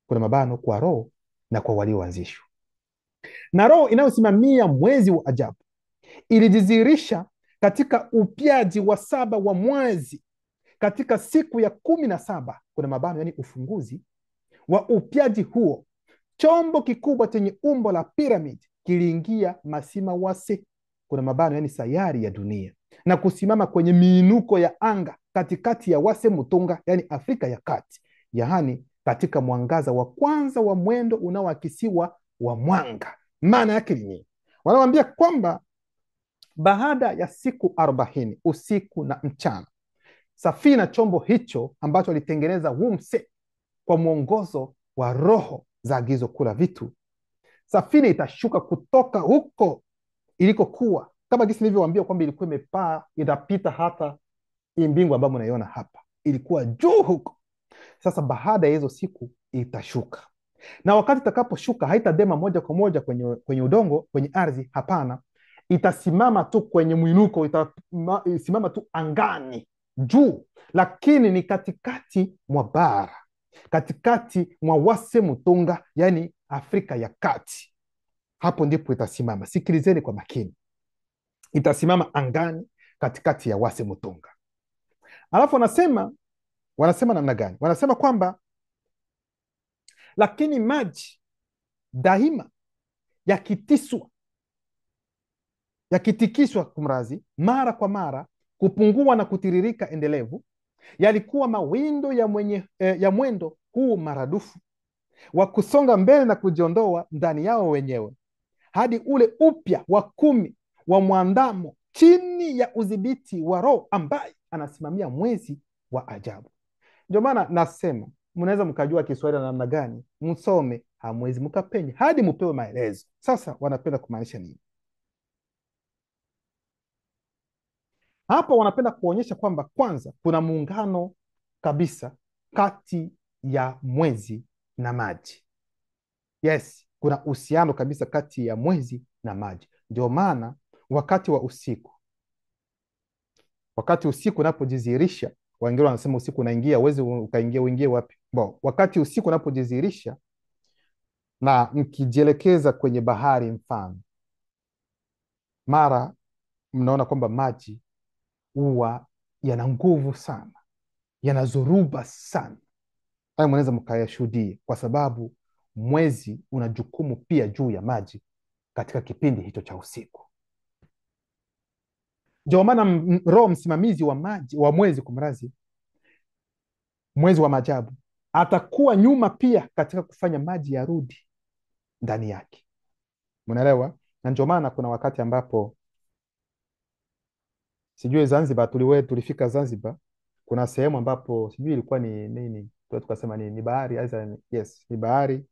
kuna mabano, kwa roho na kwa walioanzishwa. Na roho inayosimamia mwezi wa ajabu ilijidhihirisha katika upyaji wa 7 wa mwezi katika siku ya 17, kuna mabano, yani ufunguzi wa upyaji huo. Chombo kikubwa chenye umbo la piramidi kiliingia masima wase, kuna mabano, yani sayari ya dunia, na kusimama kwenye miinuko ya anga katikati ya wase Mutunga, yani Afrika ya Kati, yaani katika mwangaza wa kwanza wa mwendo unaoakisiwa wa mwanga. Maana yake ni nini? Wanawambia kwamba baada ya siku 40 usiku na mchana, safina, chombo hicho ambacho alitengeneza Wumse kwa mwongozo wa roho za agizo kula vitu, safina itashuka kutoka huko ilikokuwa, kama gisi nilivyowaambia kwamba ilikuwa imepaa, inapita hata mbingu ambayo mnaiona hapa, ilikuwa juu huko. Sasa baada ya hizo siku itashuka, na wakati itakaposhuka haitadema moja kwa moja kwenye udongo, kwenye ardhi, hapana, itasimama tu kwenye mwinuko, itasimama tu angani juu, lakini ni katikati mwa bara, katikati mwa wase Mutunga, yani Afrika ya Kati. Hapo ndipo itasimama. Sikilizeni kwa makini, itasimama angani katikati ya Wase Mutunga. Alafu wanasema namna gani? Wanasema kwamba lakini maji daima yakitikiswa kumrazi mara kwa mara, kupungua na kutiririka endelevu, yalikuwa mawindo ya mwendo huu maradufu wa kusonga mbele na kujiondoa ndani yao wenyewe hadi ule upya wa 10 wa mwandamo chini ya udhibiti wa Roho ambaye anasimamia mwezi wa ajabu. Ndio maana nasema mnaweza mkajua Kiswahili na namna gani, msome, hamwezi mkapenye hadi mupewe maelezo. Sasa wanapenda kumaanisha nini hapa? Wanapenda kuonyesha kwamba kwanza kuna muungano kabisa kati ya mwezi na maji. Yes, kuna uhusiano kabisa kati ya mwezi na maji. Ndio maana wakati usiku unapojidhihirisha, wengine wanasema usiku unaingia, uwezi ukaingia, uingie wapi? Wakati usiku unapojidhihirisha na mkijielekeza kwenye bahari, mfano, mara mnaona kwamba maji huwa yana nguvu sana, yana zoruba sana. Hayo mnaweza mkayashuhudia, kwa sababu mwezi una jukumu pia juu ya maji katika kipindi hicho cha usiku. Ndio maana Roho msimamizi wa maji wa mwezi, kumrazi, mwezi wa maajabu, atakuwa nyuma pia katika kufanya maji yarudi ndani yake. Mnaelewa? Na ndio maana kuna wakati ambapo sijui Zanzibar, tulifika Zanzibar, kuna sehemu ambapo sijui ilikuwa ni nini, tukasema ni bahari, yes, ni bahari,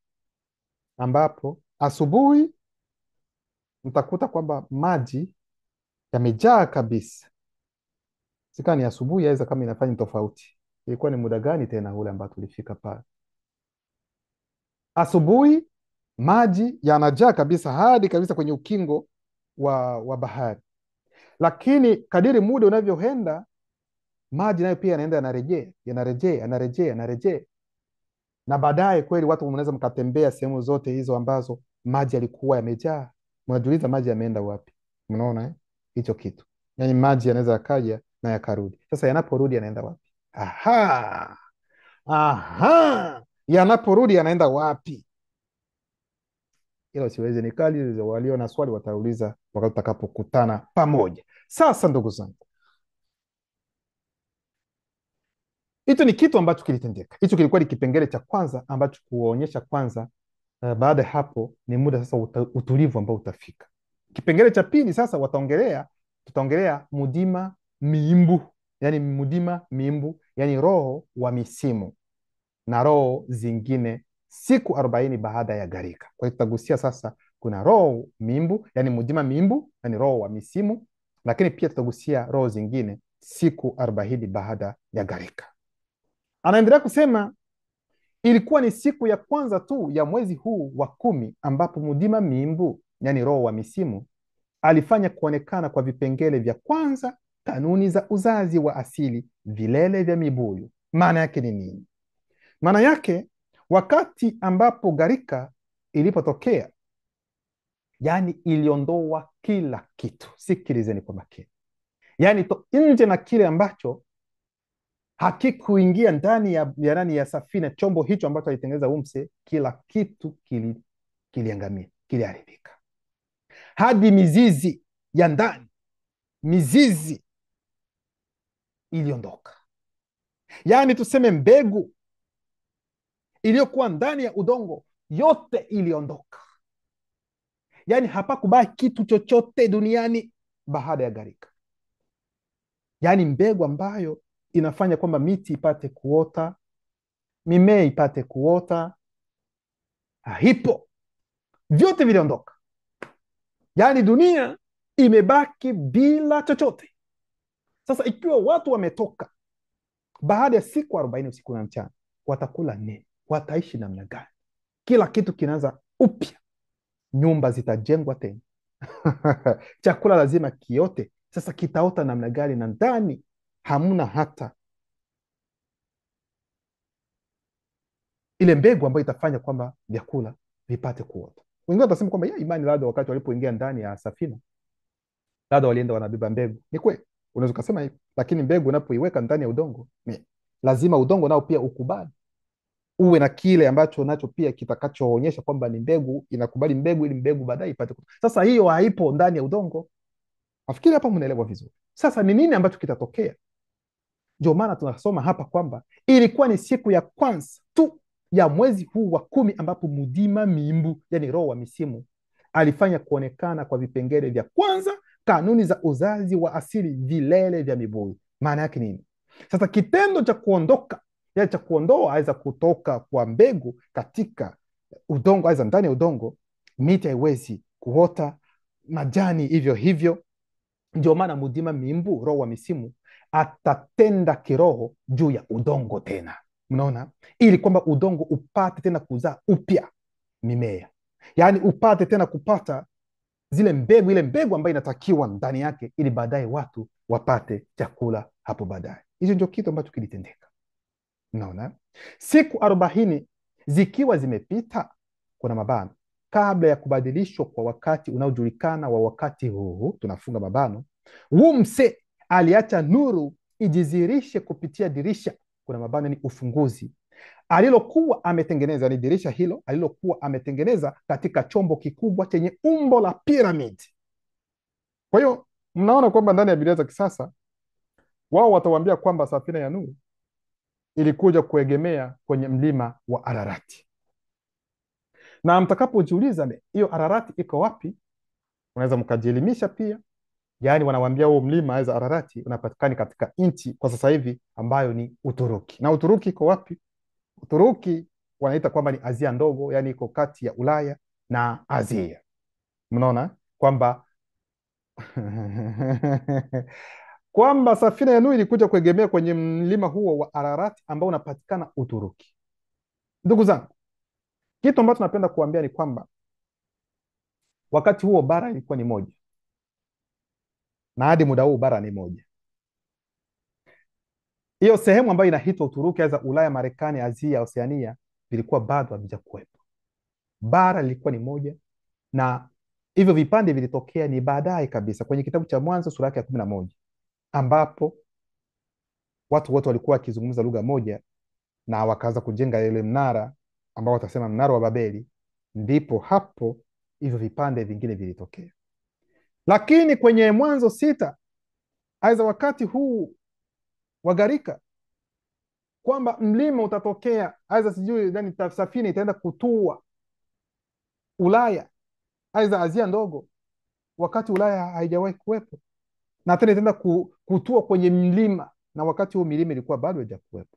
ambapo asubuhi mtakuta kwamba maji yamejaa kabisa. Sika ni asubuhi, yaweza kama inafanya tofauti. Ilikuwa ni muda gani tena ule ambao tulifika pale? Asubuhi maji yanajaa kabisa hadi kabisa kwenye ukingo wa bahari, lakini kadiri muda unavyoenda, maji nayo pia yanaenda yanarejea, na baadaye kweli watu mnaweza mkatembea sehemu zote hizo ambazo maji yalikuwa yamejaa. Mnajiuliza maji yameenda wapi? Mnaona hicho kitu, yaani maji yanaweza yakaja na yakarudi. Sasa yanaporudi yanaenda wapi? Yanaporudi yanaenda wapi? Hilo siwezi nikali, walio na swali watauliza wakati tutakapokutana pamoja. Sasa ndugu zangu, hicho ni kitu ambacho kilitendeka. Hicho kilikuwa ni kipengele cha kwanza ambacho kuonyesha kwanza. Baada ya hapo ni muda sasa utulivu ambao utafika. Kipengele cha pili sasa tutaongelea mudima miimbu, yani roho wa misimu na roho zingine siku 40 baada ya gharika. Kwa hiyo tutagusia sasa, kuna roho miimbu, yani mudima miimbu, yani roho wa misimu, lakini pia tutagusia roho zingine siku 40 baada ya gharika. Anaendelea kusema ilikuwa ni siku ya kwanza tu ya mwezi huu wa 10 ambapo mudima miimbu, yani roho wa misimu, alifanya kuonekana kwa vipengele vya kwanza kanuni za uzazi wa asili, vilele vya mibuyu. Maana yake ni nini? Maana yake wakati ambapo gharika ilipotokea, yani iliondoa kila kitu. Sikilizeni kwa makini, yani nje na kile ambacho hakikuingia ndani ya safina, chombo hicho ambacho alitengeneza Umse, kila kitu kiliangamia, kiliharibika, hadi mizizi ya ndani, mizizi iliondoka. Yani tuseme mbegu iliyokuwa ndani ya udongo yote iliondoka, yani hapakubaki kitu chochote duniani baada ya gharika. Yani mbegu ambayo inafanya kwamba miti ipate kuota, mimea ipate kuota, haipo, vyote viliondoka. Yani dunia imebaki bila chochote. Sasa ikiwa watu wametoka baada ya siku 40 usiku na mchana, watakula nini? Wataishi namna gani? Kila kitu kinaanza upya, nyumba zitajengwa tena chakula lazima kiote. Sasa kitaota namna gani? Na ndani hamuna hata ile mbegu ambayo itafanya kwamba vyakula vipate kuota. Wengine watasema kwamba ya imani, labda wakati walipoingia ndani ya safina, labda walienda wanabeba mbegu. Ni kweli, unaweza ukasema hivi, lakini mbegu unapoiweka ndani ya udongo, lazima udongo nao pia ukubali, uwe na kile ambacho nacho pia kitakachoonyesha kwamba ni mbegu, inakubali mbegu, ili mbegu baadaye ipate kuota. Sasa hiyo haipo ndani ya udongo. Nafikiri hapa mnaelewa vizuri. Sasa ni nini ambacho kitatokea? Ndio maana tunasoma hapa kwamba ilikuwa ni siku ya kwanza tu ya mwezi huu wa 10 ambapo mudima mimbu, yani roho wa misimu, alifanya kuonekana kwa vipengele vya kwanza, kanuni za uzazi wa asili, vilele vya mibui. Maana yake nini? Sasa kitendo cha kuondoka, yani cha kuondoa aweza kutoka kwa mbegu katika udongo, aweza ndani ya udongo, miti haiwezi kuota, majani hivyo hivyo. Ndio maana mudima mimbu, roho wa misimu, atatenda kiroho juu ya udongo tena. Mnaona, ili kwamba udongo upate tena kuzaa upya mimea, yaani upate tena kupata zile mbegu, ile mbegu ambayo inatakiwa ndani yake, ili baadaye watu wapate chakula hapo baadaye. Hicho ndio kitu ambacho kilitendeka. Mnaona, siku 40 zikiwa zimepita, kuna mabano, kabla ya kubadilishwa kwa wakati unaojulikana wa wakati huu, tunafunga mabano, Mse aliacha nuru ijizirishe kupitia dirisha, kuna mabano, ni ufunguzi, alilokuwa ametengeneza, ni dirisha hilo alilokuwa ametengeneza katika chombo kikubwa chenye umbo la piramidi. Kwa hiyo mnaona kwamba ndani ya Biblia za kisasa wao watawaambia kwamba safina ya Nuhu ilikuja kuegemea kwenye mlima wa Ararati. Na mtakapojiuliza hiyo Ararati iko wapi, unaweza mkajielimisha pia. Yaani wanawaambia huo mlima aidha Ararati unapatikana katika nchi kwa sasa hivi ambayo ni Uturuki. Na Uturuki iko wapi? Uturuki wanaita kwamba ni Asia ndogo, yani iko kati ya Ulaya na Asia. Mnaona kwamba kwamba safina ya Nuhu ilikuja kuegemea kwenye mlima huo wa Ararati ambao unapatikana Uturuki. Ndugu zangu, kitu ambacho napenda kuambia ni kwamba wakati huo bara ilikuwa ni moja, na hadi muda huu bara ni moja. Hiyo sehemu ambayo inaitwa Uturuki, aidha Ulaya, Marekani, Asia, Oceania, vilikuwa bado havijakuwepo. Bara lilikuwa ni moja, na hivyo vipande vilitokea ni baadaye kabisa kwenye kitabu cha Mwanzo sura yake ya 11, ambapo watu wote walikuwa wakizungumza lugha moja na wakaanza kujenga ile mnara ambao watasema mnara wa Babeli. Ndipo hapo hivyo vipande vingine vilitokea. Lakini kwenye Mwanzo 6, aidha wakati huu wa gharika, kwamba mlima utatokea, aidha sijui ndani safina itaenda kutua Ulaya, aidha Asia ndogo, wakati Ulaya haijawahi kuwepo, na tena itaenda kutua kwenye mlima, na wakati huo milima ilikuwa bado haijakuwepo.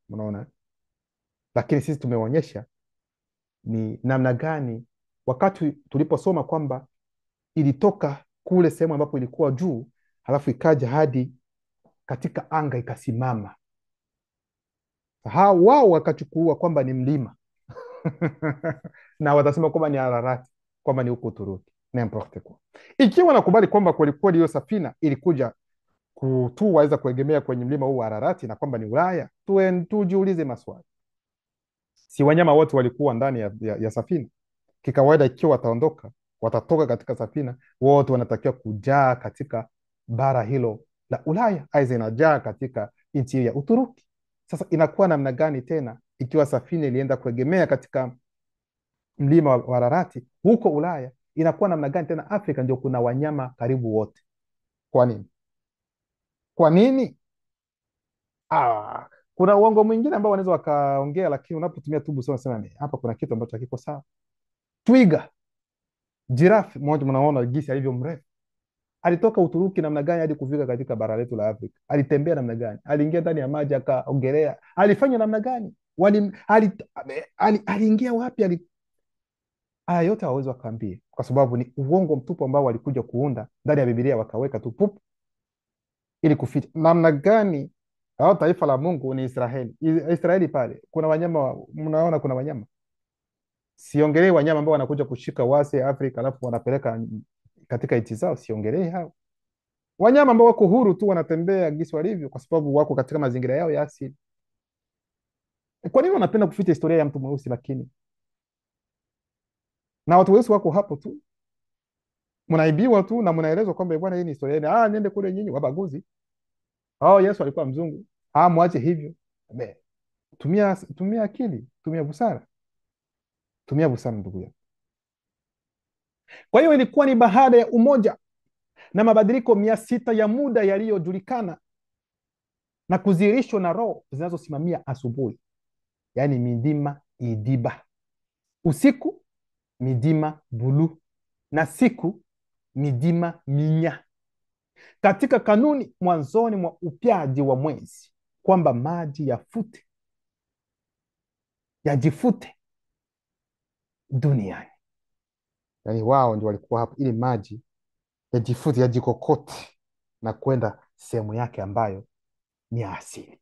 Unaona, lakini sisi tumeonyesha ni namna gani wakati tuliposoma kwamba ilitoka kule sehemu ambapo ilikuwa juu, halafu ikaja hadi katika anga ikasimama. Wao wakachukua kwamba ni mlima na watasema kwamba ni Ararati, kwamba ni huko Uturuki. N'importe quoi. Ikiwa nakubali kwamba kweli hiyo safina ilikuja kutua, aweza kuegemea kwenye mlima huu wa Ararati na kwamba ni Ulaya, tujiulize maswali. Si wanyama wote walikuwa ndani ya safina? Kikawaida, ikiwa wataondoka, watatoka katika safina, wote wanatakiwa kujaa katika bara hilo la Ulaya, aidha inajaa katika nchi ya Uturuki. Sasa inakuwa namna gani tena ikiwa safina ilienda kuegemea katika mlima wa Ararati huko Ulaya? Inakuwa namna gani tena Afrika ndio kuna wanyama karibu wote? Kwa nini? Kwa nini? Kuna uongo mwingine ambao wanaweza wakaongea, lakini unapotumia tu busara unasema hapa kuna kitu ambacho hakiko sawa. Twiga, jirafu mmoja, mnaona gisi alivyo mrefu, alitoka Uturuki namna gani hadi kufika katika bara letu la Afrika? Alitembea namna gani? Aliingia ndani ya maji akaogelea? Alifanya namna gani? Aliingia wapi? Haya yote hawawezi wakaambia, kwa sababu ni uongo mtupu ambao walikuja kuunda ndani ya Biblia, wakaweka tu pup, ili kuficha namna gani hao taifa la Mungu ni Israeli. Israeli pale kuna wanyama, mnaona kuna wanyama. Siongelei wanyama ambao wanakuja kushika wase Afrika alafu wanapeleka katika nchi zao, siongelei hao. Wanyama ambao wako huru tu wanatembea gisi walivyo, kwa sababu wako katika mazingira yao ya asili. Kwa nini wanapenda kuficha historia ya mtu mweusi? Lakini na watu weusi wako hapo tu, mnaibiwa tu na mnaelezwa kwamba bwana, hii ni historia yenu. Niende kule, nyinyi wabaguzi. Yesu alikuwa mzungu. Mwache hivyo. Be, tumia akili, tumia busara, tumia busara ndugu yangu. Kwa hiyo ilikuwa ni baada ya umoja na mabadiliko 600 ya muda yaliyojulikana na kudhihirishwa na roho zinazosimamia asubuhi, yaani midima idiba, usiku midima bulu, na siku midima minya, katika kanuni mwanzoni mwa upyaji wa mwezi, kwamba maji yajifute duniani. Yaani wao ndio walikuwa hapo ili maji yajifute, yajikokote na kwenda sehemu yake ambayo ni asili.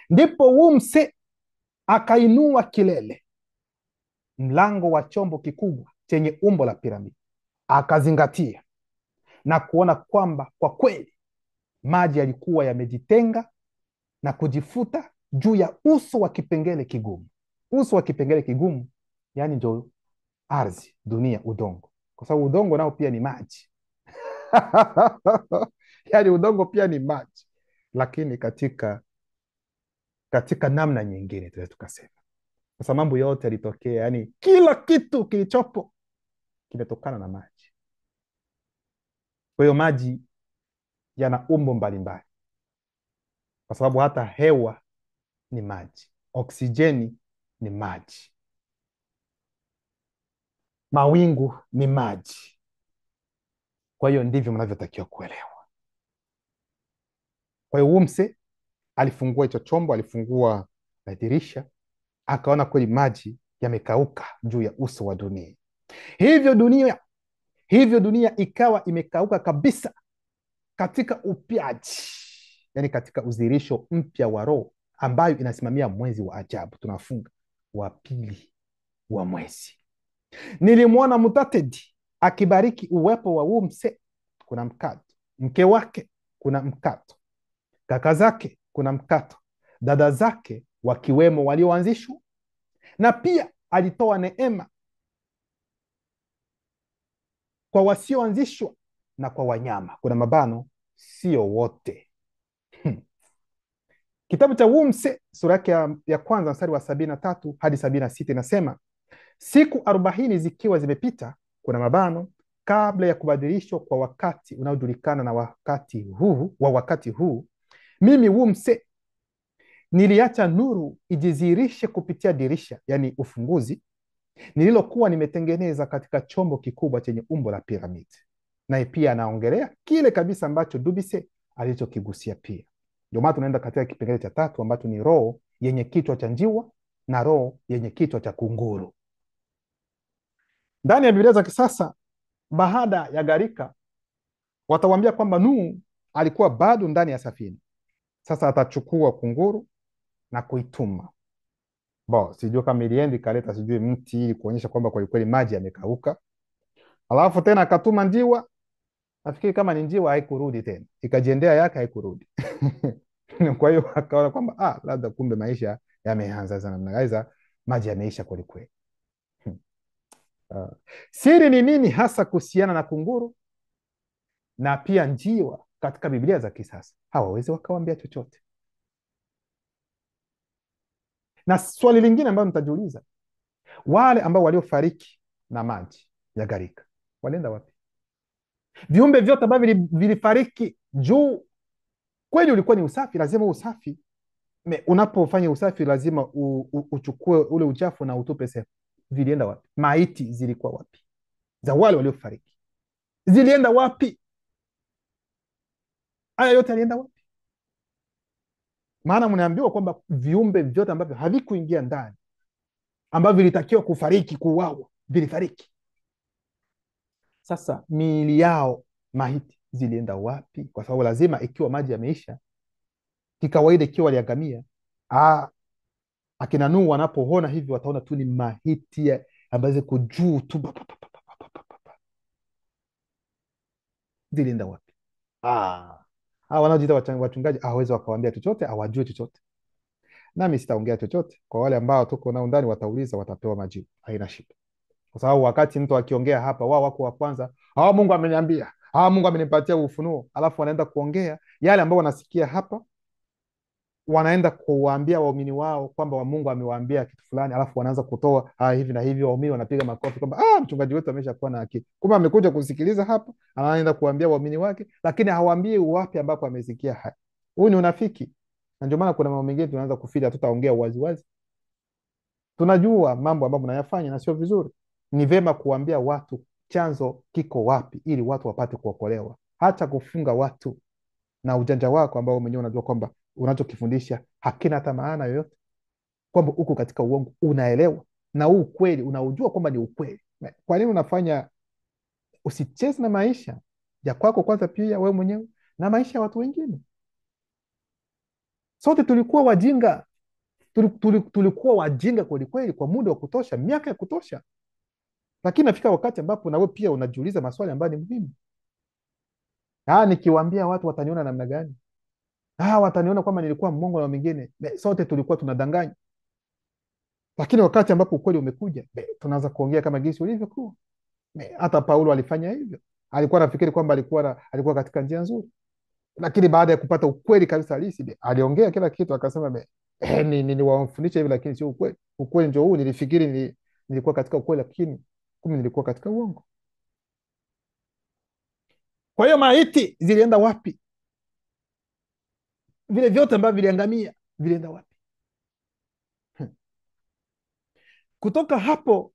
Ndipo Wumse akainua kilele, mlango wa chombo kikubwa chenye umbo la piramidi, akazingatia na kuona kwamba kwa kweli maji yalikuwa yamejitenga na kujifuta juu ya uso wa kipengele kigumu. Uso wa kipengele kigumu yani ndio ardhi, dunia, udongo, kwa sababu udongo nao pia ni maji yani udongo pia ni maji, lakini katika namna nyingine tunaweza tukasema, kwa sababu mambo yote yalitokea, yani kila kitu kilichopo kimetokana na maji. Kwa hiyo maji yana umbo mbalimbali, kwa sababu hata hewa ni maji, oksijeni ni maji, mawingu ni maji. Kwa hiyo ndivyo mnavyotakiwa kuelewa. Kwa hiyo Wumse alifungua hicho chombo, alifungua dirisha, akaona kweli maji yamekauka juu ya uso wa dunia. Hivyo dunia ikawa imekauka kabisa katika upyaji, yani katika udhihirisho mpya wa roho ambayo inasimamia mwezi wa ajabu. Tunafunga wa pili wa mwezi. Nilimwona Mutatedi akibariki uwepo wa Wumse. Kuna mkato, mke wake kuna mkato, kaka zake kuna mkato, dada zake wakiwemo walioanzishwa, na pia alitoa neema kwa wasioanzishwa na kwa wanyama. Kuna mabano, sio wote. Kitabu cha Wumse sura yake ya kwanza mstari wa 73 hadi 76 inasema, siku 40 zikiwa zimepita, kuna mabano, kabla ya kubadilishwa kwa wakati unaojulikana na wakati huu, mimi Wumse niliacha nuru ijidhihirishe kupitia dirisha, yani ufunguzi, nililokuwa nimetengeneza katika chombo kikubwa chenye umbo la piramidi. Naye pia anaongelea kile kabisa ambacho Dubise alichokigusia pia. Ndio maana tunaenda katika kipengele cha 3 ambacho ni roho yenye kichwa cha njiwa na roho yenye kichwa cha kunguru. Ndani ya Biblia za kisasa, baada ya gharika, watawambia kwamba Nuhu alikuwa bado ndani ya safina. Sasa atachukua kunguru na kuituma. Sijui kama iliendi kaleta sijui mti ili kuonyesha kwamba kwa kweli maji yamekauka. Alafu tena akatuma njiwa. Nafikiri kama ni njiwa haikurudi tena, ikajiendea yake, haikurudi kwa hiyo akaona kwamba labda kumbe maisha yameanza sana namna gani, maji yameisha kweli kweli. Siri ni nini hasa kuhusiana na kunguru na pia njiwa katika Biblia za kisasa? Hawawezi wakawambia chochote. Na swali lingine ambalo mtajiuliza, wale ambao waliofariki na maji ya gharika walienda wapi? Viumbe vyote ambavyo vilifariki juu, kweli ulikuwa ni usafi, lazima usafi. Unapofanya usafi lazima uchukue ule uchafu na utupe sehemu. Vilienda wapi? Maiti zilikuwa wapi za wale waliofariki? Zilienda wapi? Haya yote yalienda wapi? Maana mnaambiwa kwamba viumbe vyote ambavyo havikuingia ndani, ambavyo vilitakiwa kufariki, kuuawa, vilifariki. Sasa miili yao, maiti, zilienda wapi? Kwa sababu lazima, ikiwa maji yameisha, kikawaida ikiwa waliangamia, akina Nuhu wanapoona hivi wataona tu ni maiti ambazo ziko juu tu. Zilienda wapi? Wanaojiita wachungaji hawawezi wakawambia chochote, hawajui chochote. Nami sitaongea chochote. Kwa wale ambao tuko nao ndani watauliza, watapewa majibu, haina shida. kwa sababu wakati mtu akiongea hapa, wao wako wa kwanza, Mungu ameniambia, Mungu amenipatia ufunuo, alafu wanaenda kuongea yale ambao wanasikia hapa, wanaenda kuwaambia waumini wao kwamba Mungu amewaambia kitu fulani, alafu wanaanza kutoa hivi na hivi, waumini wanapiga makofi kwamba mchungaji wetu ameshakuwa na akili. Kumbe amekuja kusikiliza hapa, anaenda kuambia waumini wake, lakini hawaambii wapi ambapo amesikia haya. Huu ni unafiki, na ndio maana kuna mambo mengine tunaanza kufili, hatutaongea waziwazi. Tunajua mambo ambayo mnayafanya na sio vizuri. Ni vema kuambia watu chanzo kiko wapi, ili watu wapate kuokolewa. Hata kufunga watu na ujanja wako ambao mwenyewe unajua kwamba unachokifundisha hakina hata maana yoyote, kwamba uko katika uongo, unaelewa na huu ukweli unaujua kwamba ni ukweli. Kwa nini unafanya? Usicheze na maisha ya kwako kwanza, pia wewe mwenyewe na maisha ya watu wengine. Sote tulikuwa wajinga, tulikuwa wajinga kwelikweli kwa muda wa kutosha, miaka ya kutosha, lakini nafika wakati ambapo nawe pia unajiuliza maswali ambayo ni muhimu. Nikiwaambia watu wataniona namna gani? Wataniona kwamba nilikuwa mwongo na mwingine. Sote tulikuwa tunadanganya, lakini wakati ambapo ukweli umekuja, tunaanza kuongea kama jinsi ulivyokuwa. Hata Paulo alifanya hivyo, alikuwa anafikiri kwamba alikuwa katika njia nzuri, lakini baada ya kupata ukweli kabisa halisi, aliongea kila kitu, akasema niliwafundisha hivi, lakini sio ukweli. Ukweli ndio huu, nilifikiri nilikuwa katika ukweli, lakini kumbe nilikuwa katika uongo. Kwa hiyo maiti zilienda wapi? Vile vyote ambavyo viliangamia vilienda wapi? Kutoka hapo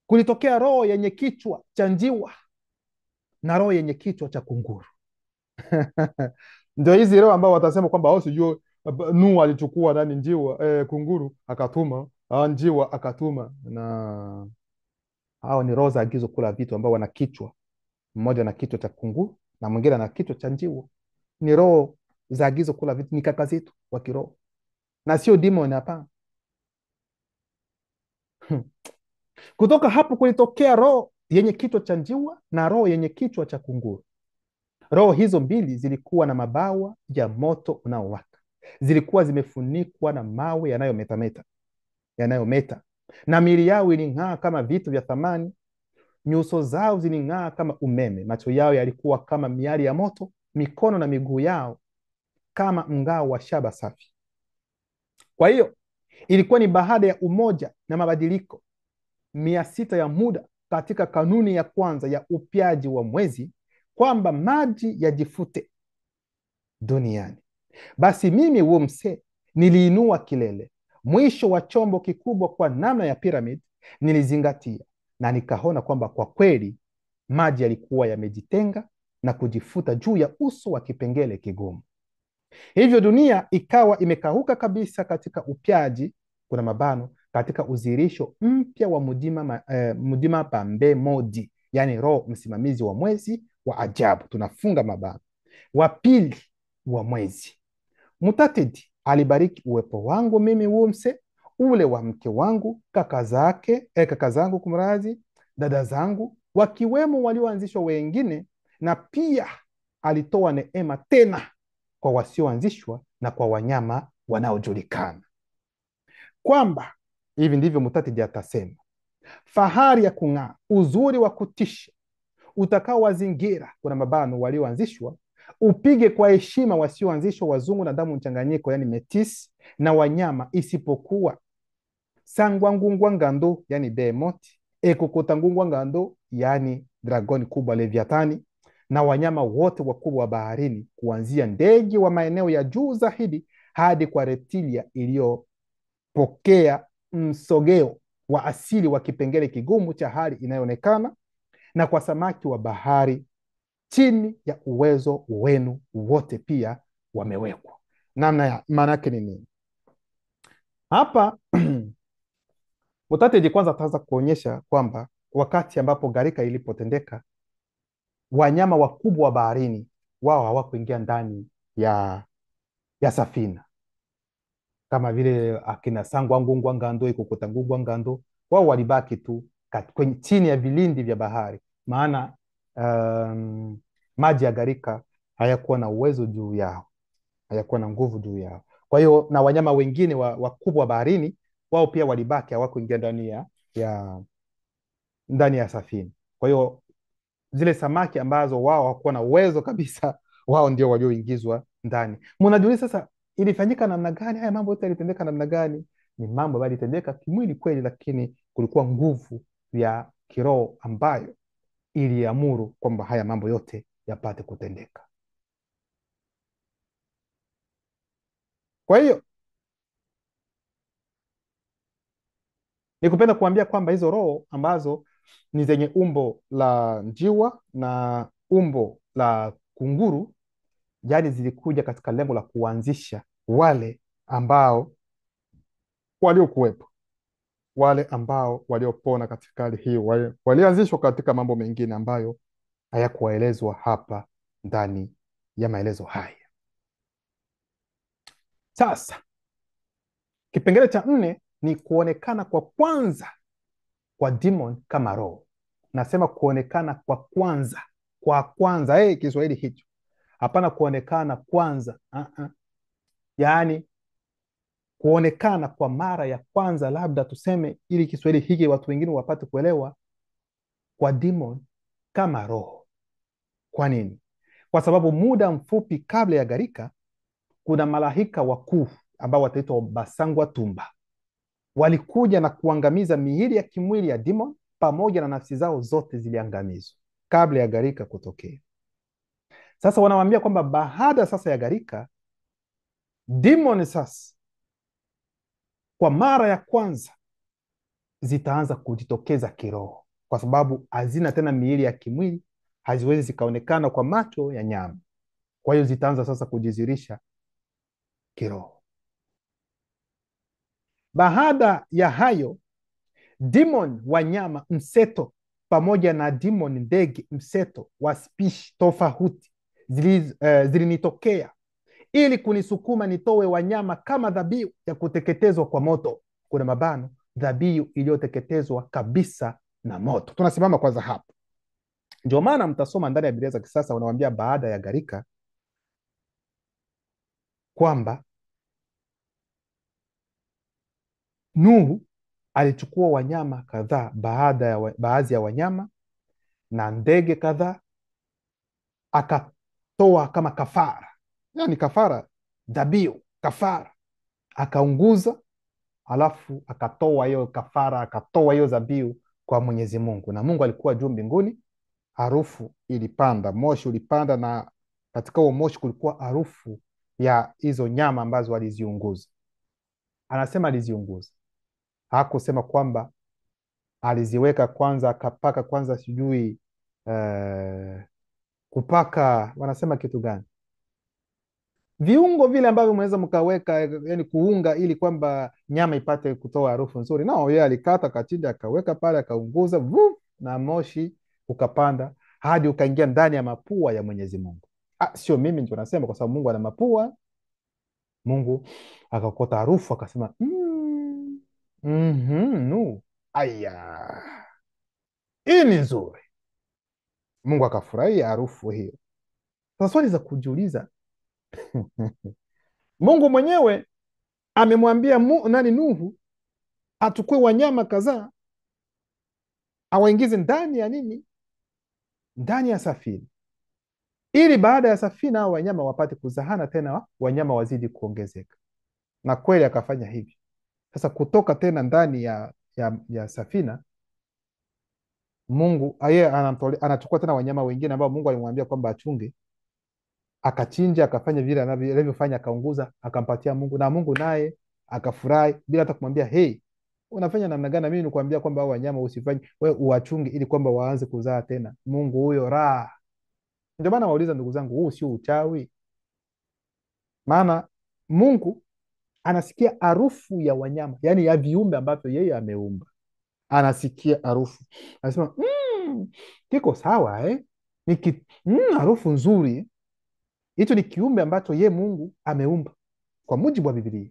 kulitokea roho yenye kichwa cha njiwa na roho yenye kichwa cha kunguru. Ndio hizi roho ambao watasema kwamba sijui Nuhu alichukua nani njiwa, kunguru akatuma, njiwa akatuma. Na hao ni roho za agizo kula vitu ambao wana kichwa, mmoja na kichwa cha kunguru na mwingine na kichwa cha njiwa. Ni roho za agizo kula vitu, ni kaka zetu wa kiroho na sio demon, hapana. Kutoka hapo kulitokea roho yenye kichwa cha njiwa na roho yenye kichwa cha kunguru. Roho hizo mbili zilikuwa na mabawa ya moto unaowaka, zilikuwa zimefunikwa na mawe yanayometa, na miili yao iling'aa kama vitu vya thamani. Nyuso zao ziling'aa kama umeme, macho yao yalikuwa kama miali ya moto, mikono na miguu yao kama mngao wa shaba safi. Kwa hiyo ilikuwa ni baada ya umoja na mabadiliko 600 ya muda katika kanuni ya kwanza ya upyaji wa mwezi, kwamba maji yajifute duniani. Basi mimi huo msee niliinua kilele, mwisho wa chombo kikubwa kwa namna ya piramidi, nilizingatia na nikaona kwamba kwa kweli maji yalikuwa yamejitenga na kujifuta juu ya uso wa kipengele kigumu. Hivyo dunia ikawa imekauka kabisa katika upyaji, kuna mabano, katika uzirisho mpya wa mudima pambe modi, yani roho msimamizi wa mwezi wa ajabu, tunafunga mabano, wa pili wa mwezi. Mutatedi alibariki uwepo wangu mimi Wumse, ule wa mke wangu, kaka zangu kumrazi, dada zangu, wakiwemo walioanzishwa wengine, na pia alitoa neema tena kwa wasioanzishwa na kwa wanyama wanaojulikana. Kwamba hivi ndivyo Mutatedi atasema: fahari ya kung'aa, uzuri wa kutisha utakao wazingira, kuna mabano, walioanzishwa, upige kwa heshima wasioanzishwa, wazungu na damu mchanganyiko, yani metis, na wanyama, isipokuwa sangwangungwa ngando, yani behemoth, ekokotangungwa ngando, yani dragoni kubwa Leviathani, na wanyama wote wakubwa wa baharini, kuanzia ndege wa maeneo ya juu zaidi hadi kwa reptilia iliyopokea msogeo wa asili wa kipengele kigumu cha hali inayoonekana, na kwa samaki wa bahari chini ya uwezo wenu wote pia wamewekwa. Namna ya maana yake ni nini hapa? Mutatedi kwanza ataanza kuonyesha kwamba wakati ambapo gharika ilipotendeka, wanyama wakubwa wa baharini wao hawakuingia ndani ya safina, kama vile akina sangwangungwa ngando, ikokotangungwa ngando, wao walibaki tu kwenye chini ya vilindi vya bahari, maana maji ya gharika hayakuwa na uwezo juu yao, hayakuwa na nguvu juu yao. Kwa hiyo na wanyama wengine wakubwa wa baharini wao pia walibaki, hawakuingia ndani ndani ya safina. Kwa hiyo zile samaki ambazo wao hawakuwa na uwezo kabisa, wao ndio walioingizwa ndani. Mnajiuliza sasa, ilifanyika namna gani? Haya mambo yote yalitendeka namna gani? Ni mambo ambayo yalitendeka kimwili kweli, lakini kulikuwa nguvu ya kiroho ambayo iliamuru kwamba haya mambo yote yapate kutendeka. Kwa hiyo nikupenda kuambia kwamba hizo roho ambazo ni zenye umbo la njiwa na umbo la kunguru, yani zilikuja katika lengo la kuanzisha wale ambao waliokuwepo, wale ambao waliopona katika hali hii, walianzishwa katika mambo mengine ambayo hayakuwaelezwa hapa ndani ya maelezo haya. Sasa kipengele cha 4 ni kuonekana kwa kwanza kwa demon kama roho. Nasema kuonekana kwa kwanza, kwa kwanza, Kiswahili hicho, hapana kuonekana kwanza. Yaani kuonekana kwa mara ya kwanza, labda tuseme, ili Kiswahili hiki watu wengine wapate kuelewa, kwa demon kama roho. Kwa nini? Kwa sababu muda mfupi kabla ya gharika, kuna malaika wakuu ambao wataitwa basangwa tumba, walikuja na kuangamiza miili ya kimwili ya demon pamoja na nafsi zao zote ziliangamizwa kabla ya gharika kutokea. Sasa wanawaambia kwamba baada sasa ya gharika, demon sasa kwa mara ya kwanza zitaanza kujitokeza kiroho, kwa sababu hazina tena miili ya kimwili, haziwezi zikaonekana kwa macho ya nyama. Kwa hiyo zitaanza sasa kujizirisha kiroho. Baada ya hayo, demon wanyama mseto pamoja na demon ndege mseto wa spishi tofauti zilinitokea ili kunisukuma nitowe wanyama kama dhabihu ya kuteketezwa kwa moto. Kuna mabano, dhabihu iliyoteketezwa kabisa na moto. Tunasimama kwanza hapo. Ndio maana mtasoma ndani ya Biblia za kisasa, wanawambia baada ya gharika kwamba Nuhu alichukua wanyama kadhaa, baadhi ya wanyama na ndege kadhaa, akatoa kama kafara, yani kafara, dhabihu, kafara, akaunguza, alafu akatoa hiyo kafara, akatoa hiyo dhabihu kwa Mwenyezi Mungu. Na Mungu alikuwa juu mbinguni, harufu ilipanda, moshi ulipanda, na katika huo moshi kulikuwa harufu ya hizo nyama ambazo aliziunguza. Anasema aliziunguza, hakusema kwamba aliziweka kwanza akapaka kwanza, sijui kupaka, wanasema kitu gani, viungo vile ambavyo mnaweza mkaweka, yani kuunga, ili kwamba nyama ipate kutoa harufu nzuri. No, yeye alikata, akachinja, akaweka pale, akaunguza, na moshi ukapanda hadi ukaingia ndani ya mapua ya Mwenyezi Mungu. Sio mimi ndio nasema, kwa sababu Mungu ana mapua. Mungu akakota harufu, akasema no, aya, hii ni nzuri. Mungu akafurahia harufu hiyo. Sasa swali za kujiuliza Mungu mwenyewe amemwambia Nuhu achukue wanyama kadhaa awaingize ndani ya nini? Ndani ya safina, ili baada ya safina hao wanyama wapate kuzahana tena, wanyama wazidi kuongezeka. Na kweli akafanya hivyo. Sasa kutoka tena ndani ya safina, Mungu yeye anachukua tena wanyama wengine ambao Mungu alimwambia kwamba achunge, akachinja, akafanya vile anavyofanya, akaunguza, akampatia Mungu, na Mungu naye akafurahi bila hata kumwambia hey, unafanya namna gani? Mimi nikuambia kwamba hao wanyama usifanye, wewe uwachunge ili kwamba waanze kuzaa tena. Mungu huyo raha. Ndio maana wauliza, ndugu zangu, huu sio uchawi? Maana Mungu anasikia harufu ya wanyama, yaani ya viumbe ambavyo yeye ameumba, anasikia harufu, anasema kiko sawa, harufu nzuri. Hicho ni kiumbe ambacho ye Mungu ameumba kwa mujibu wa Biblia.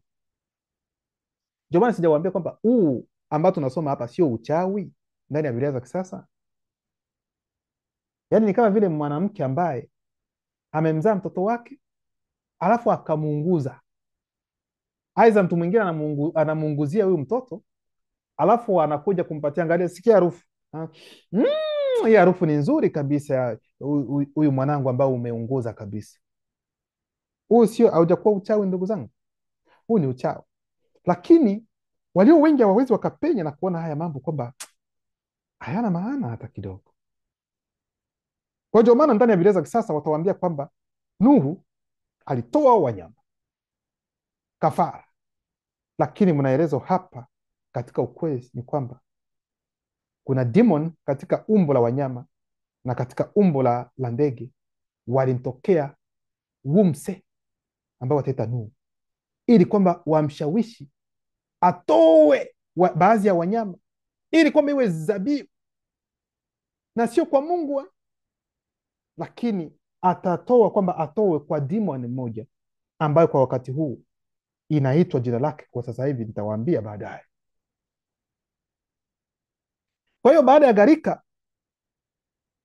Ndio maana sijawaambia kwamba huu ambao tunasoma hapa sio uchawi ndani ya Biblia za kisasa. Yaani ni kama vile mwanamke ambaye amemzaa mtoto wake alafu akamuunguza, aidha mtu mwingine anamuunguzia huyu mtoto, alafu anakuja kumpatia, angalia, sikia harufu, Ah, mm, hii harufu ni nzuri kabisa ya huyu mwanangu ambao umeunguza kabisa. Huu sio, haujakuwa uchawi ndugu zangu, huu ni uchawi. Lakini walio wengi hawawezi wakapenya na kuona haya mambo kwamba hayana maana hata kidogo. Kwa ndio maana ndani ya Biblia za kisasa watawaambia kwamba Nuhu alitoa wanyama kafara, lakini mnaelezwa hapa katika ukweli ni kwamba kuna demon katika umbo la wanyama na katika umbo la ndege walimtokea Wumse ambao wataita Nuhu, ili kwamba wamshawishi atoe baadhi ya wanyama ili kwamba iwe zabihu na sio kwa Mungu, lakini atatoa kwamba atoe kwa demon mmoja ambayo kwa wakati huu inaitwa jina lake kwa sasa hivi, nitawaambia baadaye. Kwa hiyo baada ya gharika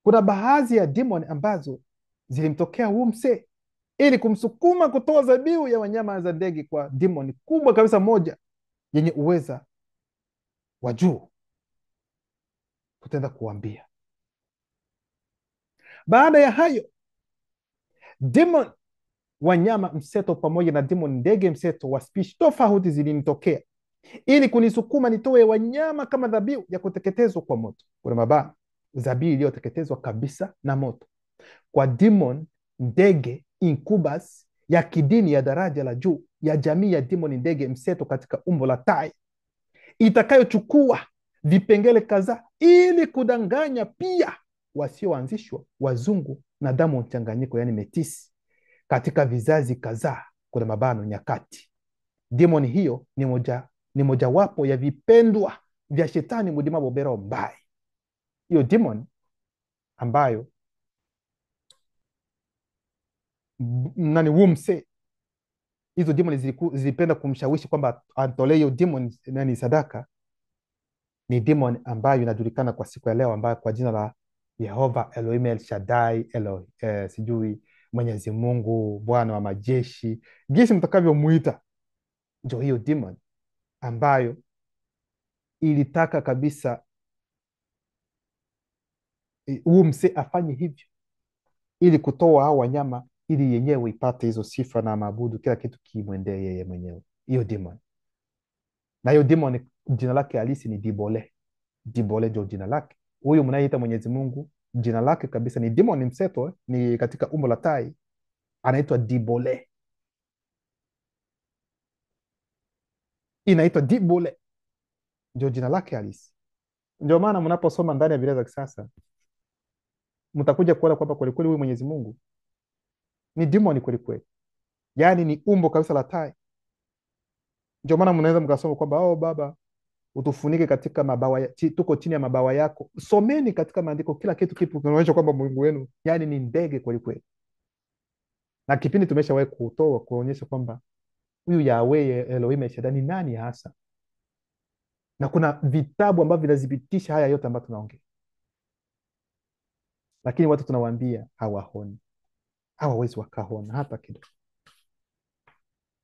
kuna baadhi ya demon ambazo zilimtokea Wumse ili kumsukuma kutoa zabihu ya wanyama za ndege kwa demon kubwa kabisa moja yenye uweza wa juu. Tutaenda kuambia baada ya hayo demon wanyama mseto pamoja na demon ndege mseto wa spishi tofauti zilinitokea ili kunisukuma nitoe wanyama kama dhabihu ya kuteketezwa kwa moto. Kuna mabana dhabihu iliyoteketezwa kabisa na moto kwa demon ndege incubus ya kidini ya daraja la juu ya jamii ya demon ndege mseto katika umbo la tai, itakayochukua vipengele kadhaa ili kudanganya pia wasioanzishwa wazungu na damu mchanganyiko, yani metisi katika vizazi kadhaa. Kuna mabano nyakati. Demon hiyo ni mojawapo ya vipendwa vya shetani mudima bobero mbai. Hiyo demon ambayo nani Wumse, hizo demon zilipenda kumshawishi kwamba atolee hiyo demon nani sadaka, ni demon ambayo inajulikana kwa siku ya leo ambayo kwa jina la Yehova Elohim El Shaddai sijui Mwenyezi Mungu Bwana wa majeshi, jinsi mtakavyomuita, ndio hiyo demon ambayo ilitaka kabisa Wumse afanye hivyo ili kutoa hao wanyama ili yenyewe ipate hizo sifa na maabudu, kila kitu kimwendee yeye mwenyewe, hiyo demon. Na hiyo demon jina lake halisi ni Dibole. Dibole ndio jina lake. Huyu mnayeita Mwenyezi Mungu jina lake kabisa ni demon, ni mseto, ni katika umbo la tai, anaitwa Dibole, inaitwa Dibole, ndio jina lake halisi. Ndio maana mnaposoma ndani ya Biblia za kisasa mtakuja kuona kwamba kweli kweli huyu Mwenyezi Mungu ni demon kweli kweli, yaani ni umbo kabisa la tai. Ndio maana mnaweza mkasoma kwamba oh, Baba utufunike katika mabawa tuko chini ya mabawa yako. Someni katika maandiko, kila kitu kipo kinaonyesha kwamba Mungu wenu yani ni ndege kweli kweli, na kipindi tumeshawahi kutoa kuonyesha kwamba huyu Yahweh Elohim Shaddai ni nani hasa, na kuna vitabu ambavyo vinadhibitisha haya yote ambayo tunaongea, lakini watu tunawaambia hawaoni, hawawezi wakaona hata kidogo.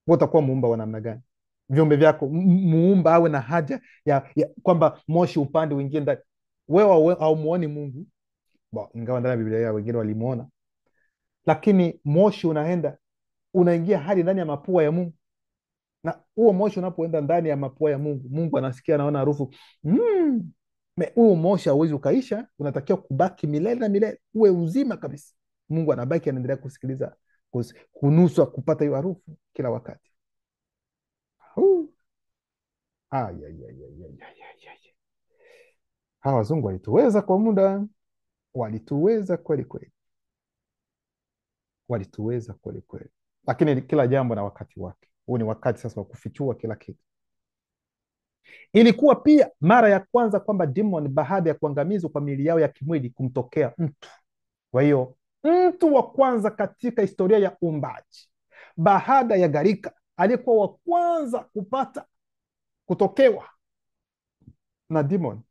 Wewe utakuwa muumba wa namna gani? Viumbe vyako muumba awe na haja ya kwamba moshi upande uingie ndani. Wewe haumuoni Mungu, ingawa ndani ya Biblia ya wengine walimuona, lakini moshi unaenda unaingia hadi ndani ya mapua ya Mungu, na huo moshi unapoenda ndani ya mapua ya Mungu, Mungu anasikia, anaona harufu. Huo moshi hauwezi ukaisha, unatakiwa kubaki milele na milele, uwe uzima kabisa. Mungu anabaki anaendelea kusikiliza, kunuswa, kupata hiyo harufu kila wakati. Hawa wazungu walituweza kwa muda, walituweza kweli kweli, walituweza kweli kweli, lakini kila jambo na wakati wake. Huu ni wakati sasa wa kufichua kila kitu. Ilikuwa pia mara ya kwanza kwamba demon baada ya kuangamizwa kwa miili yao ya kimwili kumtokea mtu. Kwa hiyo mtu wa kwanza katika historia ya uumbaji baada ya gharika aliyekuwa wa kwanza kupata kutokewa na demon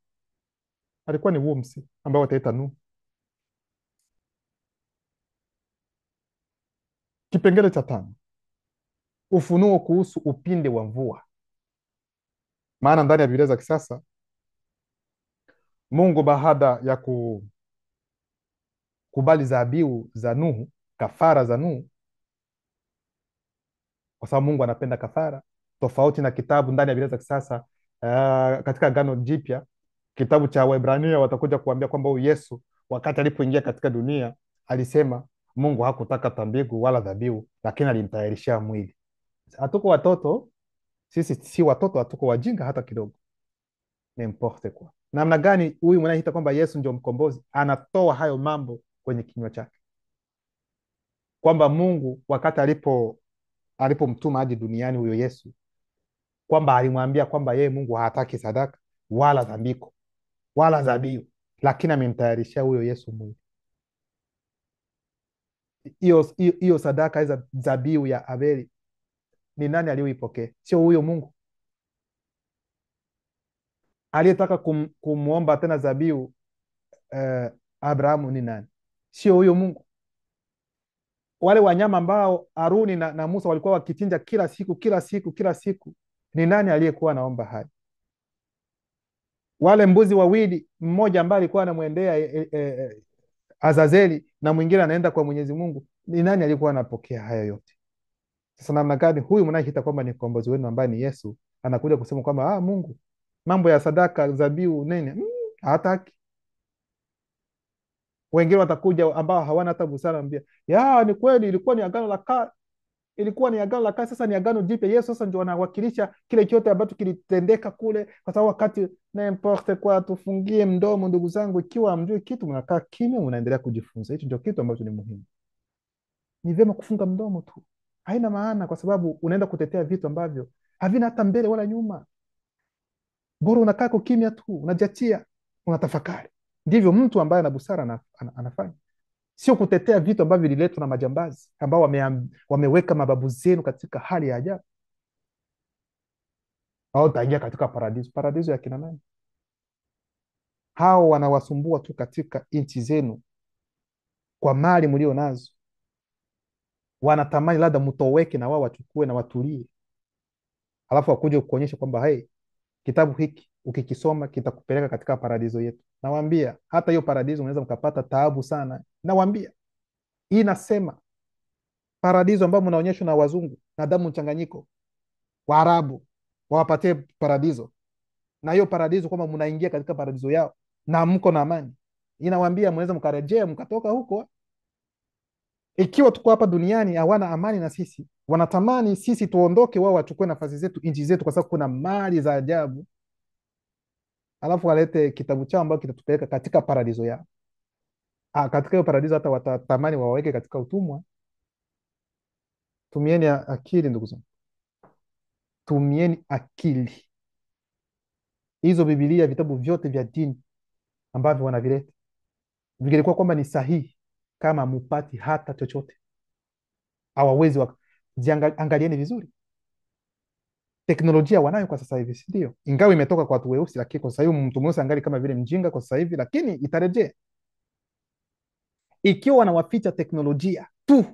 alikuwa ni Wumse ambao wataita Nuhu. Kipengele cha 5, ufunuo kuhusu upinde wa mvua. Maana ndani ya Biblia za kisasa Mungu baada ya kukubali dhabihu za Nuhu, kafara za Nuhu, kwa sababu Mungu anapenda kafara, tofauti na kitabu ndani ya Biblia za kisasa. Katika Agano Jipya, kitabu cha Waebrania watakuja kuambia kwamba huyu Yesu wakati alipoingia katika dunia alisema Mungu hakutaka tambigu wala dhabihu, lakini alimtayarishia mwili. Hatuko watoto sisi, si watoto, hatuko wajinga hata kidogo. Nimporte kwa namna gani huyu mnayeita kwamba Yesu ndio mkombozi anatoa hayo mambo kwenye kinywa chake, kwamba Mungu wakati alipomtuma aje duniani huyo Yesu, kwamba alimwambia kwamba yeye Mungu hataki sadaka wala dhambiko wala dhabihu, lakini amemtayarishia huyo Yesu mwili. Hiyo sadaka za dhabihu ya Abeli ni nani aliyoipokea? Sio huyo Mungu aliyetaka kumwomba tena dhabihu. Abrahamu ni nani? Sio huyo Mungu. Wale wanyama ambao Haruni na Musa walikuwa wakichinja kila siku kila siku kila siku, ni nani aliyekuwa anaomba hayo? Wale mbuzi wawili, mmoja ambaye alikuwa anamwendea Azazeli na mwingine anaenda kwa Mwenyezi Mungu, ni nani aliyekuwa anapokea hayo yote? Sasa namna gani huyu mnayeita kwamba ni mkombozi wenu ambaye ni Yesu anakuja kusema kwamba Mungu mambo ya sadaka dhabihu nini hataki? Wengine watakuja ambao hawana hata busara, ambia ni kweli ilikuwa ni agano la kale, ilikuwa ni agano la kale, sasa ni agano jipya. Yesu sasa ndio anawakilisha kile chote ambacho kilitendeka kule, kwa sababu wakati n'importe kwa. Tufungie mdomo ndugu zangu, ikiwa hamjui kitu mnakaa kimya, mnaendelea kujifunza. Hicho ndio kitu ambacho ni muhimu. Ni vyema kufunga mdomo tu, haina maana, kwa sababu unaenda kutetea vitu ambavyo havina hata mbele wala nyuma. Bora unakaa kwa kimya tu, unajiachia, unatafakari. Ndivyo mtu ambaye ana busara anafanya, sio kutetea vitu ambavyo vililetwa na majambazi ambao wameweka mababu zenu katika hali ya ajabu. Au utaingia katika paradiso. Paradiso ya kina nani? Hao wanawasumbua tu katika nchi zenu kwa mali mlio nazo, wanatamani labda mtoweke na wao wachukue na watulie, alafu wakuje kuonyesha kwamba kitabu hiki ukikisoma kitakupeleka katika paradiso yetu. Nawaambia hata hiyo paradiso unaweza mkapata taabu sana. Nawaambia hii nasema paradiso ambayo mnaonyeshwa na wazungu na damu mchanganyiko, Waarabu wawapatie paradiso, na hiyo paradiso kwamba mnaingia katika paradiso yao na mko na amani. Inawaambia mnaweza mkarejea mkatoka huko. Ikiwa tuko hapa duniani hawana amani na sisi, wanatamani sisi tuondoke, wao wachukue nafasi zetu, nchi zetu, kwa sababu kuna mali za ajabu, alafu walete kitabu chao ambacho kitatupeleka katika paradiso yao. Katika hiyo paradiso hata watatamani waweke katika utumwa. Tumieni akili ndugu zangu, tumieni akili. Hizo Biblia, vitabu vyote vya dini ambavyo wanavileta, vingelikuwa kwamba ni sahihi kama mupati hata chochote, hawawezi angalieni vizuri. Teknolojia wanayo kwa sasa hivi, si ndio? Ingawa imetoka kwa watu weusi, lakini kwa sasa hivi mtu mweusi angali kama vile mjinga kwa sasa hivi, lakini itarejea. Ikiwa wanawaficha teknolojia tu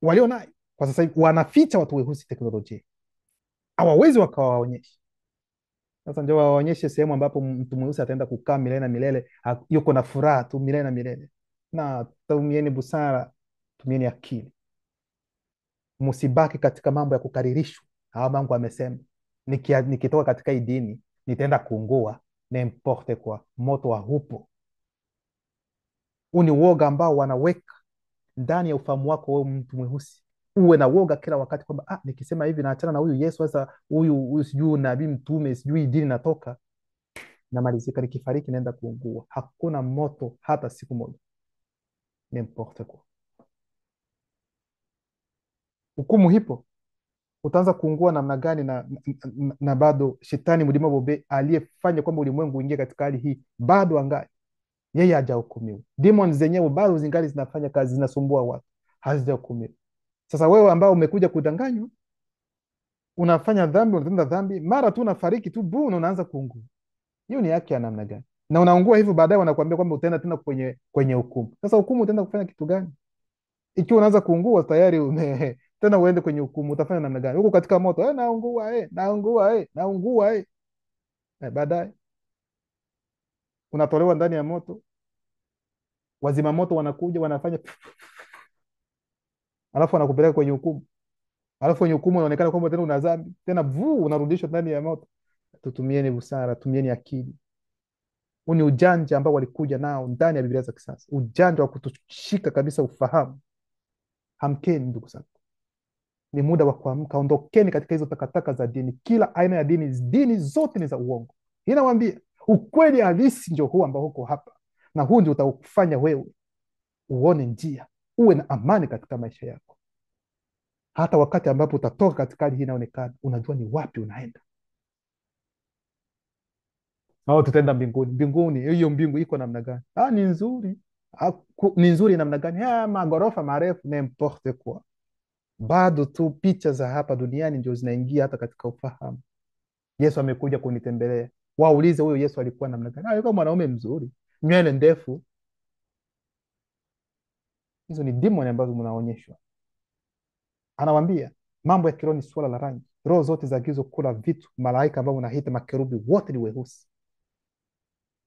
walio nayo kwa sasa hivi, wanaficha watu weusi teknolojia, hawawezi wakawaonyesha. Sasa ndio waonyeshe sehemu ambapo mtu mweusi ataenda kukaa milele na milele, yuko na furaha tu milele na milele. Na tumieni busara, tumieni akili, msibaki katika mambo ya kukaririshwa. Mungu amesema nikitoka katika hii dini nitaenda kuungua, n'importe kwa moto wa hupo. Huu ni woga ambao wanaweka ndani ya ufahamu wako wewe mtu mweusi. Uwe na woga kila wakati kwamba nikisema hivi naachana na huyu Yesu, sasa huyu sijui nabii mtume sijui dini natoka, namalizika, nikifariki naenda kuungua. Hakuna moto hata siku moja, n'importe quoi. Hukumu hipo, utaanza kuungua namna gani? Na bado shetani mlima bobe aliyefanya kwamba ulimwengu uingie katika hali hii bado angali yeye hajahukumiwa. Demons zenyewe bado zingali zinafanya kazi, zinasumbua watu, hazijahukumiwa. Sasa wewe ambao umekuja kudanganywa, unafanya dhambi, unatenda dhambi, mara tu unafariki tu unaanza kuungua. Hiyo ni haki ya namna gani? Na unaungua hivyo, baadaye wanakuambia kwamba utaenda tena kwenye hukumu. Sasa hukumu utaenda kufanya kitu gani? Ikiwa unaanza kuungua tayari tena uende kwenye hukumu, utafanya namna gani? Huko katika moto naungua naungua. Baadaye unatolewa ndani ya moto, wazima moto wanakuja wanafanya alafu wanakupeleka kwenye hukumu, alafu kwenye hukumu unaonekana kwamba tena una dhambi tena, unarudishwa ndani ya moto. Tutumieni busara, tumieni akili. Huu ni ujanja ambao walikuja nao ndani ya Biblia za kisasa, ujanja wa kutushika kabisa ufahamu. Hamkeni ndugu zangu, ni muda wa kuamka. Ondokeni katika hizo takataka za dini, kila aina ya dini. Dini zote ni za uongo. Inawambia ukweli halisi ndio huu ambao huko hapa, na huu ndio utakufanya wewe uone njia, uwe na amani katika maisha yako. Hata wakati ambapo utatoka katika hali hii inaonekana, unajua ni wapi unaenda. Tutaenda mbinguni. Mbinguni, hiyo mbingu iko namna gani? Ni nzuri. Ni nzuri namna gani? Magorofa marefu, n'importe quoi. Bado tu picha za hapa duniani ndio zinaingia hata katika ufahamu. Yesu amekuja kunitembelea. Waulize huyo Yesu alikuwa namna gani? Alikuwa mwanaume mzuri, nywele ndefu. Hizo ni demoni ambazo mnaonyeshwa. Anawambia mambo ya kiroho ni swala la rangi. Roho zote zaagizwa kula vitu. Malaika ambao unahita makerubi wote ni weusi,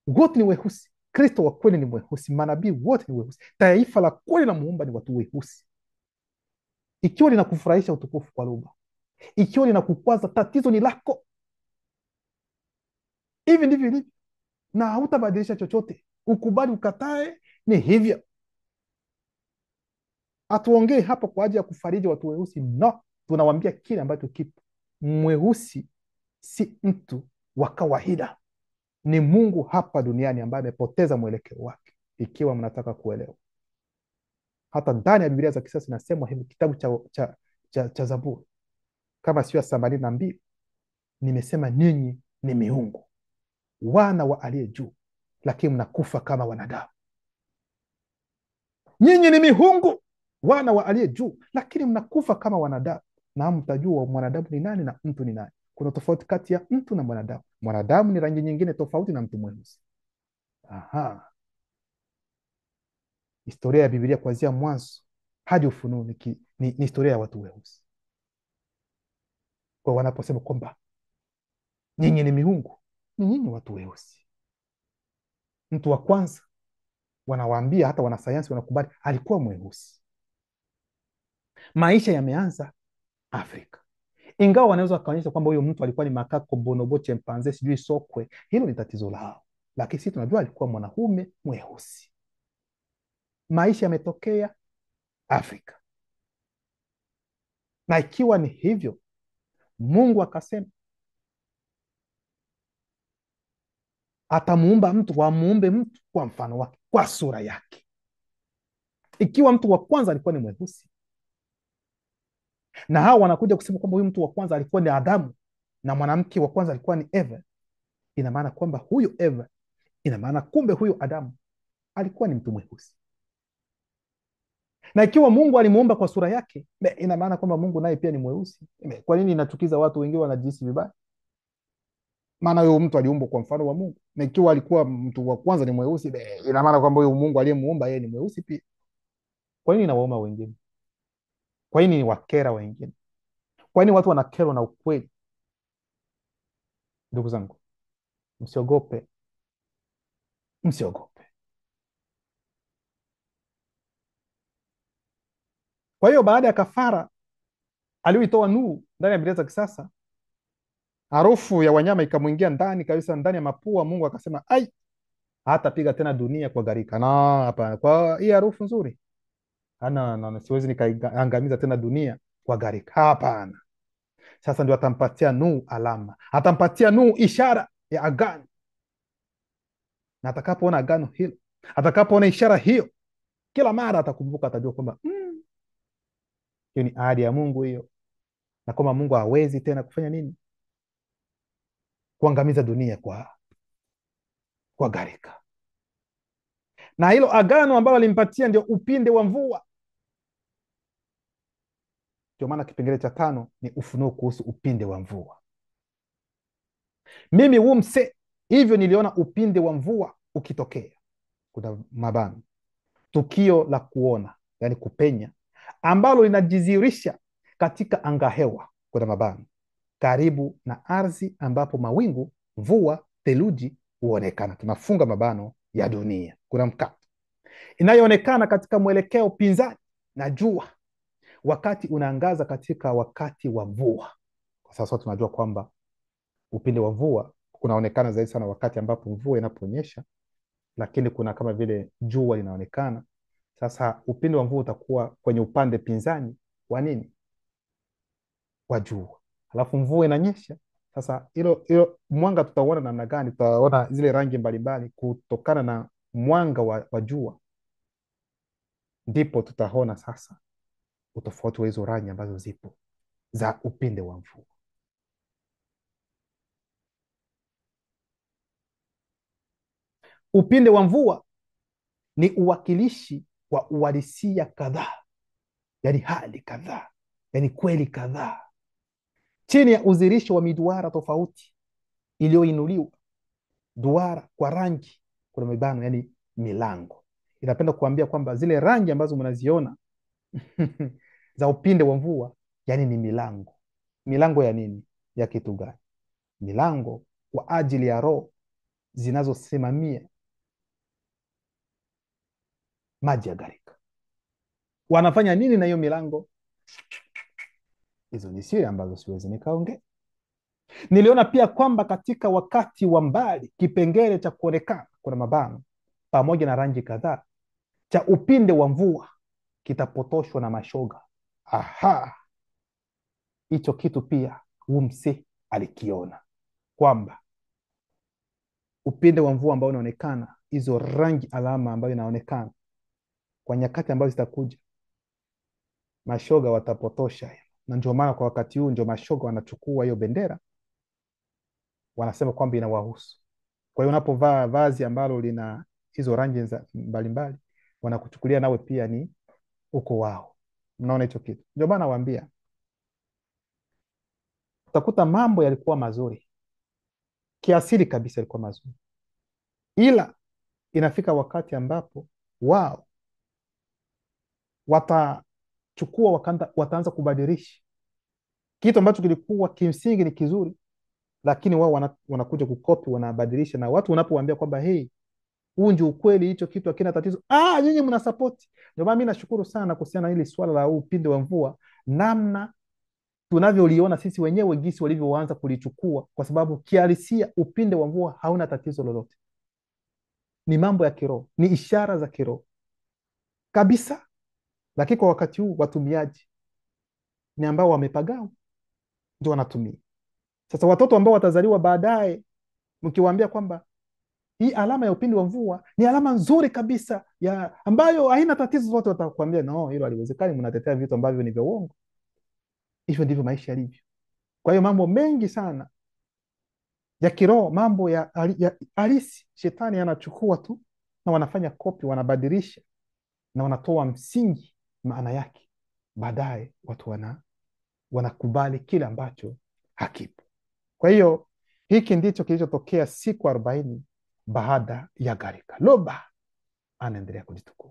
wote ni weusi. Kristo wa kweli ni mweusi, manabii wote ni weusi, taifa la kweli na muumba ni watu weusi. Ikiwa linakufurahisha, utukufu kwa lugha. Ikiwa linakukwaza, tatizo ni lako. Hivi ndivyo ilivyo, na hautabadilisha chochote. Ukubali ukatae, ni hivyo. Hatuongei hapa kwa ajili ya kufariji watu weusi, no. Tunawambia kile ambacho kipo. Mweusi si mtu wa kawaida, ni Mungu hapa duniani ambaye amepoteza mwelekeo wake, ikiwa mnataka kuelewa. Hata ndani ya Biblia za kisasa inasemwa hivi, kitabu cha Zaburi kama sio 82, nimesema ninyi ni miungu, wana wa aliye juu, lakini mnakufa kama wanadamu. Nyinyi ni miungu, wana wa aliye juu, lakini mnakufa kama wanadamu. Na mtajua mwanadamu ni nani na mtu ni nani. Kuna tofauti kati ya mtu na mwanadamu. Mwanadamu ni rangi nyingine tofauti na mtu mweusi. Historia ya Biblia kuanzia mwanzo hadi Ufunuo ni historia ya watu weusi. Kwa wanaposema kwamba nyinyi ni miungu, ni nyinyi watu weusi. Mtu wa kwanza, wanawaambia hata wanasayansi wanakubali, alikuwa mweusi. Maisha yameanza Afrika, ingawa wanaweza wakaonyesha kwamba huyo mtu alikuwa ni makako, bonobo, chimpanzee, sijui sokwe. Hilo ni tatizo lao, lakini sisi tunajua alikuwa mwanaume mweusi. Maisha yametokea Afrika, na ikiwa ni hivyo, Mungu akasema atamuumba mtu, wamuumbe mtu kwa mfano wake, kwa sura yake. Ikiwa mtu wa kwanza alikuwa ni mweusi, na hao wanakuja kusema kwamba huyu mtu wa kwanza alikuwa ni Adamu na mwanamke wa kwanza alikuwa ni Eva, ina maana kwamba huyu Eva, ina maana kumbe huyu Adamu alikuwa ni mtu mweusi. Na ikiwa Mungu alimuumba kwa sura yake, ina maana kwamba Mungu naye pia ni mweusi. Kwa nini inachukiza watu wengine wanajihisi vibaya? Maana huyo mtu aliumbwa kwa mfano wa Mungu, na ikiwa alikuwa mtu wa kwanza ni mweusi, ina maana kwamba huyo Mungu aliyemuumba yeye ni mweusi pia. Kwa nini inawauma wengine? Kwa nini ni wakera wengine? Kwa nini watu wanakerwa na ukweli? Ndugu zangu, msiogope, msiogope. Kwa hiyo baada ya kafara aliyoitoa Nuhu ndani ya Biblia za kisasa, harufu ya wanyama ikamwingia ndani kabisa, ndani ya mapua. Mungu akasema hatapiga tena dunia kwa gharika. Hapana, kwa hii harufu nzuri siwezi nikaangamiza tena dunia kwa gharika. Hapana. Sasa ndio atampatia Nuhu alama, atampatia Nuhu ishara ya agano, na atakapoona agano hilo, atakapoona ishara hiyo, kila mara atakumbuka, atajua kwamba hiyo ni ahadi ya Mungu hiyo, na kwamba Mungu hawezi tena kufanya nini? Kuangamiza dunia kwa gharika. Na hilo agano ambalo alimpatia ndio upinde wa mvua. Ndio maana kipengele cha 5 ni ufunuo kuhusu upinde wa mvua. Mimi Wumse hivyo niliona upinde wa mvua ukitokea, kuna mabano, tukio la kuona, yani kupenya, ambalo linajizirisha katika anga hewa, kuna mabano, karibu na ardhi, ambapo mawingu mvua, theluji huonekana. Tunafunga mabano ya dunia. Kuna mkato inayoonekana katika mwelekeo pinzani na jua wakati unaangaza katika wakati wa mvua. Kwa sasa tunajua kwamba upinde wa mvua kunaonekana zaidi sana wakati ambapo mvua inaponyesha, lakini kuna kama vile jua linaonekana. Sasa upinde wa mvua utakuwa kwenye upande pinzani wa nini? Wa jua. Alafu mvua inanyesha. Sasa hilo mwanga tutauona namna gani? Tutaona zile rangi mbalimbali kutokana na mwanga wa jua, ndipo tutaona sasa utofauti wa hizo rangi ambazo zipo za upinde wa mvua. Upinde wa mvua ni uwakilishi wa uhalisia kadhaa, yani hali kadhaa, yani kweli kadhaa, chini ya uzirisho wa miduara tofauti iliyoinuliwa, duara kwa rangi, kuna mibano, yani milango. Inapenda kuambia kwamba zile rangi ambazo mnaziona za upinde wa mvua, yani ni milango. Milango ya nini? Ya kitu gani? Milango kwa ajili ya roho zinazosimamia maji ya gharika. Wanafanya nini na hiyo milango? Hizo ni siri ambazo siwezi nikaongea. Niliona pia kwamba katika wakati wa mbali kipengele cha kuonekana, kuna mabano, pamoja na rangi kadhaa, cha upinde wa mvua kitapotoshwa na mashoga. Aha, hicho kitu pia Wumse alikiona kwamba upinde wa mvua ambao unaonekana, hizo rangi alama ambayo inaonekana kwa nyakati ambazo zitakuja, mashoga watapotosha hiyo. Na ndio maana kwa wakati huu ndio mashoga wanachukua hiyo bendera, wanasema kwamba inawahusu. Kwa hiyo unapovaa vazi ambalo lina hizo rangi mbalimbali, wanakuchukulia nawe pia ni uko wao. Mnaona hicho kitu? Ndio maana nawaambia utakuta mambo yalikuwa mazuri kiasili kabisa, yalikuwa mazuri, ila inafika wakati ambapo wao watachukua, wataanza kubadilisha kitu ambacho kilikuwa kimsingi ni kizuri, lakini wao wanakuja kukopi, wanabadilisha. Na watu wanapowaambia kwamba hey, huu ndio ukweli, hicho kitu hakina tatizo, nyinyi mna support. Ndio maana mimi nashukuru sana kuhusiana na hili swala la upinde wa mvua, namna tunavyoliona sisi wenyewe, gisi walivyoanza kulichukua, kwa sababu kihalisia upinde wa mvua hauna tatizo lolote. Ni mambo ya kiroho, ni ishara za kiroho kabisa. Lakini kwa wakati huu watumiaji ni ambao wamepagawa, ndio wanatumia. Sasa watoto ambao watazaliwa baadaye, mkiwaambia kwamba hii alama ya upinde wa mvua ni alama nzuri kabisa ya ambayo haina tatizo zote, watakwambia no, hilo haliwezekani, mnatetea vitu ambavyo ni vya uongo. Hivyo ndivyo maisha yalivyo. Kwa hiyo mambo mengi sana ya kiroho, mambo ya halisi, shetani anachukua tu na wanafanya kopi, wanabadilisha na wanatoa msingi maana yake, baadaye watu wanakubali kile ambacho hakipo. Kwa hiyo hiki ndicho kilichotokea siku 40 baada ya gharika. Loba anaendelea kujitukuza.